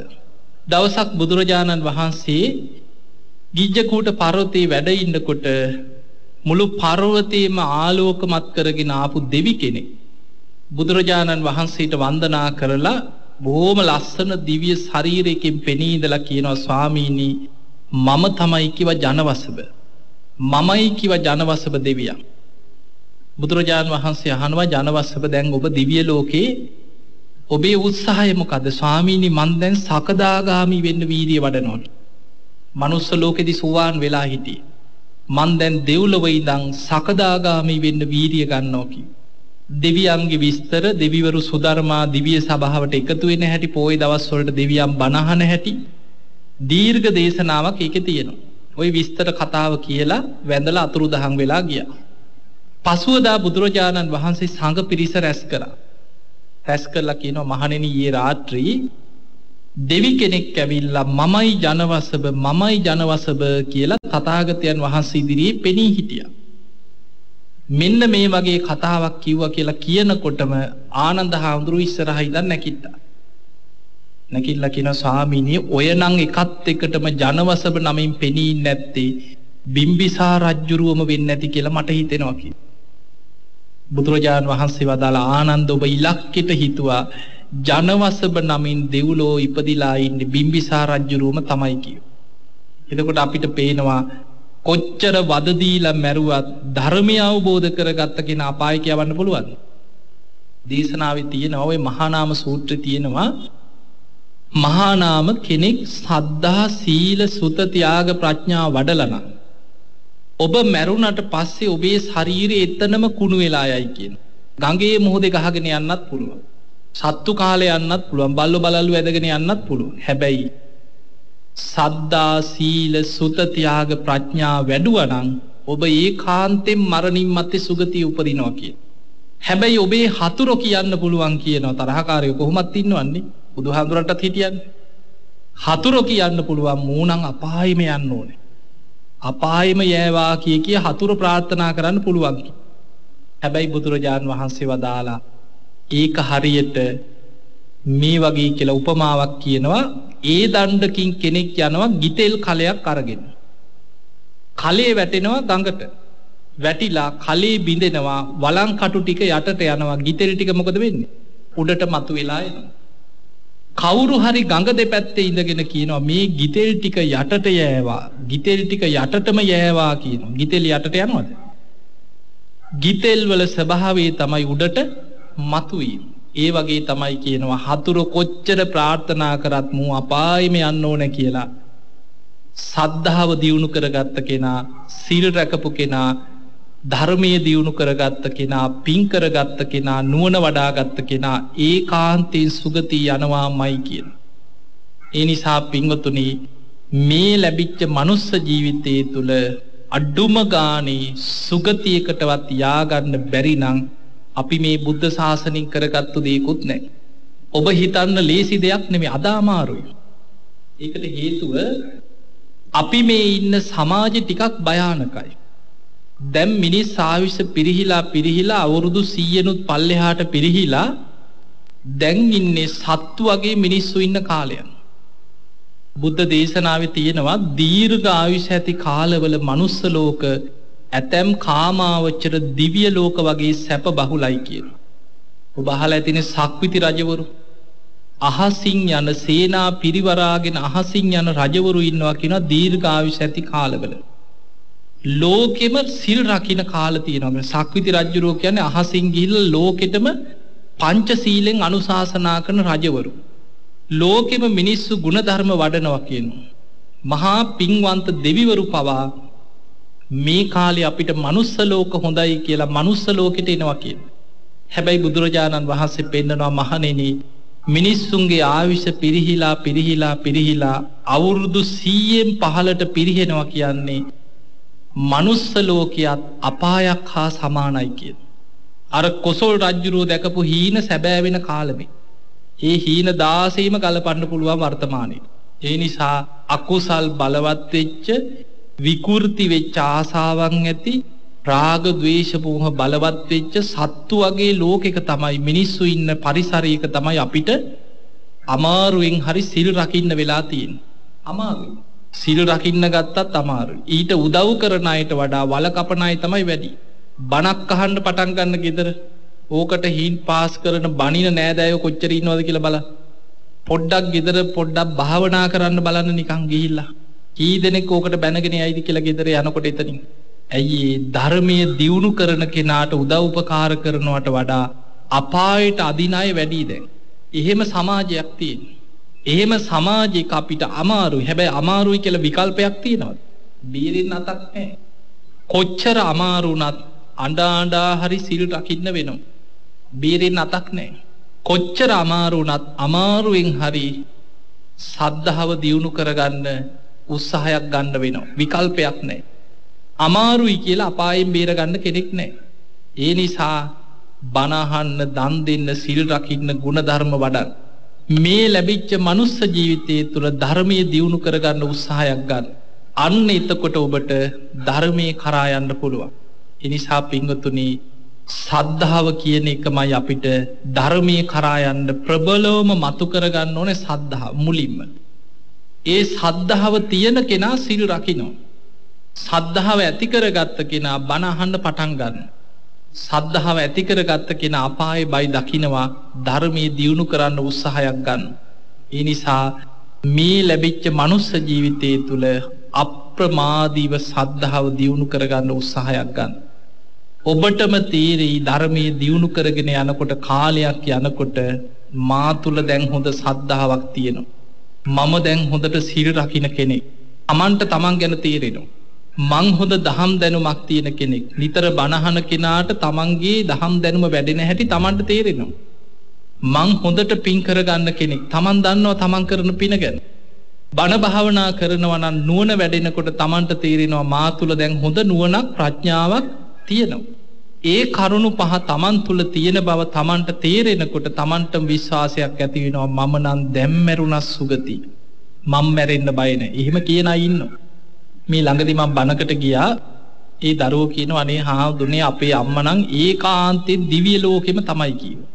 දවසක් බුදුරජාණන් වහන්සේ ගිජ්ජකූට පර්වතයේ වැඩ ඉන්නකොට මුළු පර්වතයේම ආලෝකමත් කරගෙන ආපු දෙවි කෙනෙක් බුදුරජාණන් වහන්සේට වන්දනා කරලා බොහොම ලස්සන දිව්‍ය ශරීරයකින් පෙනී ඉඳලා කියනවා, ස්වාමීනි මම තමයි කිව ජනවසබ. මමයි කිව ජනවසබ දෙවියා. බුදුරජාණන් වහන්සේ අහනවා, ජනවසබ දැන් ඔබ දිව්‍ය ලෝකේ ඔබේ උත්සාහය මොකද? ස්වාමීනි මං දැන් සකදාගාමි වෙන්න වීර්යය වඩනවා. මනුස්ස ලෝකෙදි සෝවාන් වෙලා හිටියේ. මං දැන් දෙව්ලොව ඉඳන් සකදාගාමි වෙන්න වීර්යය ගන්නවා කි. දෙවියන්ගේ විස්තර, දෙවිවරු සුධර්මා දිව්‍ය සභාවට එකතු වෙන හැටි, පොයේ දවස් වලට දෙවියන් බණ අහන හැටි දීර්ඝ දේශනාවක් ඒකේ තියෙනවා. ওই විස්තර කතාව කියලා වැඳලා අතුරුදහන් වෙලා ගියා. පසුවදා බුදුරජාණන් වහන්සේ සංඝ පිරිස රැස් කරා. රැස් කරලා කියනවා මහණෙනි ඊයේ රාත්‍රී දෙවි කෙනෙක් ඇවිල්ලා මමයි ජනවසබ කියලා තථාගතයන් වහන්සේ ඉදිරියේ පෙනී හිටියා. මෙන්න මේ වගේ කතාවක් කිව්වා කියලා කියනකොටම ආනන්ද හාමුදුරුවෝ ඉස්සරහා ඉඳන් නැගිට්ටා. නැගිටලා කියනවා ස්වාමීනි ඔය නම් එකත් එකටම ජනවසබ නමින් පෙනී නැත්තේ බිම්බිසාර රජුරුවම වෙන්නේ නැති කියලා මට හිතෙනවා කියලා. බුදුරජාණන් වහන්සේ වදාලා ආනන්ද ඔබ ඉලක්කෙට හිතුවා ජනවසබ නමින් දෙව්ලෝ ඉපදිලා ඉන්නේ බිම්බිසාර රජුරුවම තමයි කියෝ. එතකොට අපිට පේනවා කොච්චර වද දීලා මැරුවත් ධර්මය අවබෝධ කරගත්ත කෙනා අපායට යවන්න පුළුවන්. දේශනාවේ තියෙනවා ඔය මහා නාම සූත්‍රයේ තියෙනවා මහා නාම කෙනෙක් සද්ධා සීල සුත ත්‍යාග ප්‍රඥා වඩලා නම් ඔබ මැරුණට පස්සේ ඔබේ ශරීරය එතනම කුණු වෙලා යයි කියන. ගඟේ මොහොතේ ගහගෙන යන්නත් පුළුවන්. සත්තු කාලේ යන්නත් පුළුවන්. බල්ලෝ බලල්ලු ඇදගෙන යන්නත් පුළුවන්. හැබැයි සද්ධා සීල සුත ත්‍යාග ප්‍රඥා වැඩුවා නම් ඔබ ඒකාන්තයෙන් මරණින් මත්තේ සුගතිය උපදිනවා කියන. හැබැයි ඔබේ හතුරු කියන්න පුළුවන් කියනවා තරහකාරයෝ කොහොමත් ඉන්නවන්නේ. බුදුහාමුදුරන්ටත් හිටියන්නේ. හතුරු කියන්න පුළුවන් මූණන් අපායෙම යන්න ඕනේ. අපායෙම යෑවා කිය හතුරු ප්‍රාර්ථනා කරන්න පුළුවන්. හැබැයි බුදුරජාන් වහන්සේ වදාලා ඒක හරියට මේ වගේ කියලා උපමාවක් කියනවා ඒ දණ්ඩකින් කෙනෙක් යනවා ගිතෙල් කලයක් අරගෙන. කලේ වැටෙනවා ගඟට. වැටිලා කලේ බිඳෙනවා වලං කටු ටික යටට යනවා ගිතෙල් ටික මොකද වෙන්නේ? උඩට මතුවෙලා එනවා. කවුරු හරි ගඟ දෙපැත්තේ ඉඳගෙන කියනවා මේ ගිතෙල් ටික යටට යෑවා. ගිතෙල් ටික යටටම යෑවා කියනවා. ගිතෙල් යටට යනවද? ගිතෙල් වල ස්වභාවය තමයි උඩට මතුවීම. ඒ වගේ තමයි කියනවා හතුරු කොච්චර ප්‍රාර්ථනා කරත් මූ අපායෙම යන්න ඕන කියලා. සද්ධාව දියුණු කරගත්ත කෙනා, සීල රැකපු කෙනා, ධර්මයේ දියුණු කරගත්ත කෙනා, පින් කරගත්ත කෙනා, නුවණ වඩාගත්ත කෙනා ඒකාන්තයෙන් සුගතිය යනවාමයි කියන. ඒ නිසා පින්වතුනි මේ ලැබිච්ච මනුස්ස ජීවිතයේ තුල අඩුම ගානේ සුගතියකටවත් යාගන්න බැරි නම් අපි මේ බුද්ධ ශාසනයෙන් කරගත්තු දේකුත් නැහැ. ඔබ හිතන්න ලේසි දෙයක් නෙමෙයි අදාමාරුයි. ඒකට හේතුව අපි මේ ඉන්න සමාජෙ ටිකක් භයානකයි. දැන් මිනිස් ආයුෂ පිරිහිලා අවුරුදු 100නුත් පල්ලෙහාට පිරිහිලා දැන් ඉන්නේ සත්තු වගේ මිනිස්සු ඉන්න කාලයක්. බුද්ධ දේශනාවේ තියෙනවා දීර්ඝ ආයුෂ ඇති කාලවල මනුස්ස ලෝක ඇතැම් කාමාවචර දිව්‍ය ලෝක වගේ සැප බහුලයි කියන. ඔබ අහලා ඇතිනේ සක්විති රජවරු අහසින් යන සේනා පිරිවරාගෙන අහසින් යන රජවරු ඉන්නවා කියනවා දීර්ඝ ආයුෂ ඇති කාලවල. ලෝකෙම සිල් රකින්න කාල තියෙනවා. සක්විති රජුරෝ කියන්නේ අහසින් ගිහිල්ලා ලෝකෙටම පංච සීලෙන් අනුශාසනා කරන රජවරු. ලෝකෙම මිනිස්සු ගුණධර්ම වඩනවා කියනවා. මහා පින්වන්ත දෙවිවරු පවා මේ කාලේ අපිට මනුස්ස ලෝක හොඳයි කියලා මනුස්ස ලෝකෙට එනවා කියනවා. හැබැයි බුදුරජාණන් වහන්සේ පෙන්නනවා මහණෙනි මිනිස්සුන්ගේ ආයුෂ පිරිහිලා අවුරුදු 100න් පහළට පිරිහෙනවා කියන්නේ මනුස්ස ලෝකයක් අපායක් හා සමානයි කියන. අර කොසල් රජුරෝ දැකපු හීන සැබෑ වෙන කාලෙමේ. ඒ හීන 16ම ගලපන්න පුළුවන් වර්තමානයේ. ඒ නිසා අකුසල් බලවත් වෙච්ච විකෘති වෙච්ච ආසාවන් ඇති රාග ద్వේෂ මෝහ බලවත් වෙච්ච සත්තු වගේ ලෝකයක තමයි මිනිස්සු ඉන්න පරිසරයක තමයි අපිට අමාරුවෙන් හරි සිල් රකින්න වෙලා තියෙන්නේ. අමාරුයි. සිල් රකින්න ගත්තත් අමාරුයි. ඊට උදව් කරන අයට වඩා වල කපන අය තමයි වැඩි. බණක් අහන්න පටන් ගන්න ගෙදර ඕකට හීන් පාස් කරන බණින නෑදෑයෝ කොච්චර ඉන්නවද කියලා බලන්න. පොඩ්ඩක් ගෙදර පොඩ්ඩක් භාවනා කරන්න බලන්න නිකන් ගිහිල්ලා. කී දෙනෙක් ඕකට බැනගෙන යයිද කියලා ගෙදර යනකොට එතනින්. ඇයි ධර්මයේ දියුණු කරන කෙනාට උදව් උපකාර කරනවට වඩා අපායට අදින අය වැඩි දැන්. එහෙම සමාජයක් තියෙනවා. එහෙම සමාජයක අපිට අමාරුයි. හැබැයි අමාරුයි කියලා විකල්පයක් තියෙනවද? බීරින් අතක් නැහැ. කොච්චර අමාරු වුණත් අඬා හරි සිල් රකින්න වෙනවා. බීරින් අතක් නැහැ. කොච්චර අමාරු වුණත් අමාරුවෙන් හරි සද්ධාව දියුණු කරගන්න උත්සාහයක් ගන්න වෙනවා. විකල්පයක් නැහැ. අමාරුයි කියලා අපායෙන් බේර ගන්න කෙනෙක් නැහැ. ඒ නිසා බණ අහන්න, දන් දෙන්න, සිල් රකින්න, ගුණධර්ම වඩන්න. මේ ලැබිච්ච මනුස්ස ජීවිතය තුළ ධර්මයේ දියුණු කරගන්න උත්සාහයක් ගන්න. අන්න එතකොට ඔබට ධර්මයේ කරා යන්න පුළුවන්. ඒ නිසා පින්වතුනි, සද්ධාව කියන එකමයි අපිට ධර්මයේ කරා යන්න ප්‍රබලවම මතු කරගන්න ඕනේ සද්ධාව මුලින්ම. ඒ සද්ධාව තියෙන කෙනා සිල් රකින්න. සද්ධාව ඇති කරගත්ත කෙනා බණ අහන්න පටන් ගන්න. සද්ධාව ඇති කරගත්ත කෙනා අපායේ බයි දකින්නවා, ධර්මයේ දියුණු කරන්න උත්සාහයක් ගන්න. ඒ නිසා මේ ලැබිච්ච මනුස්ස ජීවිතයේ තුල අප්‍රමාදීව සද්ධාව දියුණු කරගන්න උත්සාහයක් ගන්න. ඔබටම තීරී ධර්මයේ දියුණු කරගෙන යනකොට, කාලයක් යනකොට මා තුල දැන් හොඳ සද්ධාාවක් තියෙනවා. මම දැන් හොඳට සිල් රකින්න කෙනෙක්. තමන්ට තමන් ගැන තීරෙනවා. මං හොඳ දහම් දැනුමක් තියෙන කෙනෙක්. නිතර බණහන කෙනාට තමන්ගේ දහම් දැනුම වැඩෙන හැටි තමන්ට තේරෙනවා. මං හොඳට පින් කරගන්න කෙනෙක්. තමන් දන්නවා තමන් කරන පින ගැන. බණ භාවනා කරනවා නම් නුවණ වැඩෙනකොට තමන්ට තේරෙනවා මා තුල දැන් හොඳ නුවණක්, ප්‍රඥාවක් තියෙනවා. ඒ කරුණු පහ තමන් තුල තියෙන බව තමන්ට තේරෙනකොට තමන්ට විශ්වාසයක් ඇති වෙනවා මම නම් දැන් මැරුණා සුගති. මම මැරෙන්න බය නැහැ. එහෙම කියන අය ඉන්නවා. මේ ළඟදී මම බණකට ගියා. ඒ දරුවෝ කියනවා අනේ හාමුදුරනේ අපේ අම්මා නම් ඒකාන්තයෙන් දිව්‍ය ලෝකෙම තමයි කිව්වා.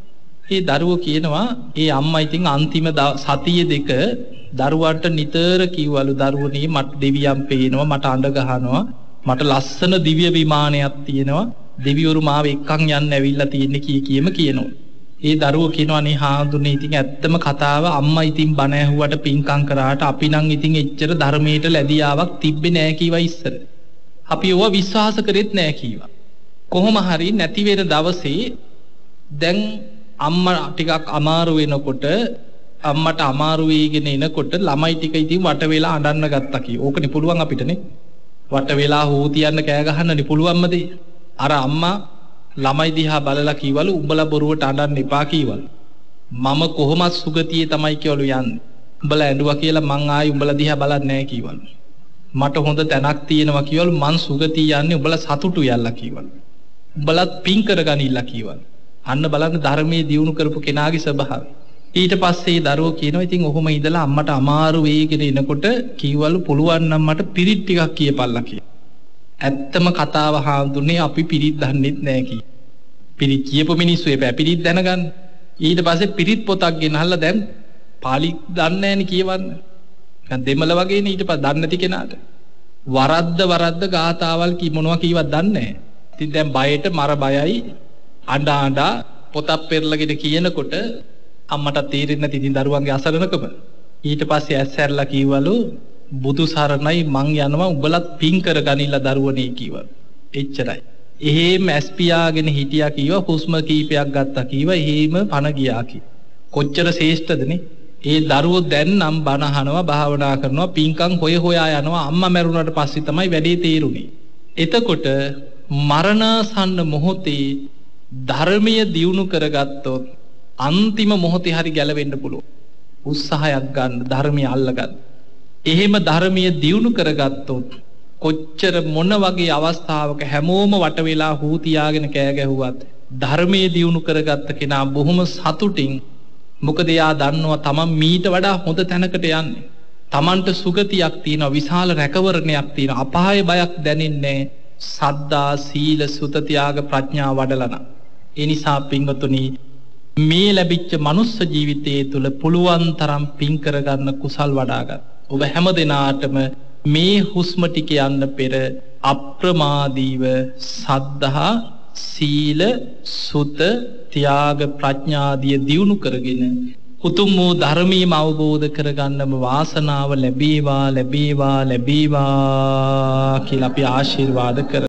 ඒ දරුවෝ කියනවා ඒ අම්මා ඉතින් අන්තිම සතිය දෙක දරුවන්ට නිතර කිව්වලු දරුවනේ මට දෙවියන් පේනවා, මට අඬ ගහනවා, මට ලස්සන දිව්‍ය විමානයක් තියෙනවා, දෙවිවරු මාව එක්කන් යන්න ඇවිල්ලා තියෙන්නේ කියම කියනවා. ඒ දරුවෝ කියනවා අනේ හාමුදුරනේ ඉතින් ඇත්තම කතාව අම්මා ඉතින් බණ ඇහුවට පින්කම් කරාට අපි නම් ඉතින් එච්චර ධර්මයට ලැබියාවක් තිබ්බේ නෑ කීවා ඉස්සර. අපි ඕවා විශ්වාස කරෙත් නෑ කීවා. කොහොම හරි නැති වෙන දවසේ දැන් අම්මා ටිකක් අමාරු වෙනකොට, අම්මට අමාරු වෙගෙන එනකොට ළමයි ටික ඉතින් වට වෙලා අඬන්න ගත්තා කී. ඕකනේ පුළුවන් අපිටනේ. වට වෙලා හෝ තියන්න කෑ ගහන්නනේ පුළුවන්මද? අර අම්මා ළමයි දිහා බලලා කීවලු උඹලා බොරුවට අඬන්න එපා කීවලු. මම කොහොමත් සුගතියේ තමයි කියවලු යන්නේ. උඹලා ඇඬුවා කියලා මං ආයි උඹලා දිහා බලන්නේ නැහැ කීවලු. මට හොඳ තැනක් තියෙනවා කියවලු මං සුගතිය යන්නේ උඹලා සතුටු යල්ලා කීවලු. උඹලත් පින් කරගනින්නලා කීවලු. අන්න බලන්න ධර්මයේ දියුණු කරපු කෙනාගේ ස්වභාවය. ඊට පස්සේ දරුවෝ කියනවා ඉතින් ඔහොම ඉඳලා අම්මට අමාරු වෙයිගෙන එනකොට කීවලු පුළුවන් නම් මට පිරිත් ටිකක් කියපල්ලා කියලා. ඇත්තම කතාව හාමුදුරනේ අපි පිරිත් දන්නෙත් නෑ කී. පිරිත් කියපු මිනිස්සු එපා පිරිත් දැනගන්න. ඊට පස්සේ පිරිත් පොතක් ගෙනහල්ලා දැන් පාලි දන්නේ නෑනේ කියවන්න. දැන් දෙමළ වගේනේ ඊට පස්සේ දන්නේ නැති කෙනාට. වරද්ද ගාතාවල් මොනවා කීවත් දන්නේ නෑ. ඉතින් දැන් බයට මර බයයි අඬා පොතක් පෙරලගෙන කියනකොට අම්මට තේරෙන්නේ නැති ඉතින් දරුවන්ගේ අසරණකම. ඊට පස්සේ ඇස්සැරලා කීවලු බුදු සරණයි මං යනවා උඹලත් පින් කරගනිලා දරුවනේ කිව්වා. එච්චරයි. එහෙම ඇස්පියාගෙන හිටියා කිව්වා හුස්ම කීපයක් ගත්තා කිව්වා එහෙම පණ ගියා කි. කොච්චර ශ්‍රේෂ්ඨදනේ. ඒ දරුවෝ දැන් නම් බණ අහනවා, භාවනා කරනවා, පින්කම් හොයා යනවා. අම්මා මැරුණාට පස්සේ තමයි වැඩේ තේරුනේ. එතකොට මරණාසන්න මොහොතේ ධර්මීය දියුණු කරගත්තොත් අන්තිම මොහොතේ හරි ගැලවෙන්න පුළුවන්. උත්සාහයක් ගන්න, ධර්මය අල්ලගන්න. එහෙම ධර්මීය දියුණු කරගත්තොත් කොච්චර මොන වගේ අවස්ථාවක හැමෝම වට වෙලා හූ තියාගෙන කෑ ගැහුවත් ධර්මයේ දියුණු කරගත්ත කෙනා බොහොම සතුටින්, මොකද එයා දන්නවා තමන් මීට වඩා හොඳ තැනකට යන්නේ. තමන්ට සුගතියක් තියෙනවා, විශාල රැකවරණයක් තියෙනවා, අපාය බයක් දැනෙන්නේ සද්දා, සීල, සුත, ත්‍යාග, ප්‍රඥා වඩලන. ඒ නිසා පින්වතුනි මේ ලැබිච්ච මනුස්ස ජීවිතයේ තුල පුළුවන් තරම් පින් කරගන්න, කුසල් වඩා ගන්න. ඔබ හැම දිනාටම මේ හුස්ම ටික යන්න පෙර අප්‍රමාදීව සද්ධා, සීල, සුත, ත්‍යාග, ප්‍රඥාදිය දියුණු කරගෙන උතුම් වූ ධර්මීයම අවබෝධ කරගන්නම වාසනාව ලැබේවා කියලා අපි ආශිර්වාද කරමු.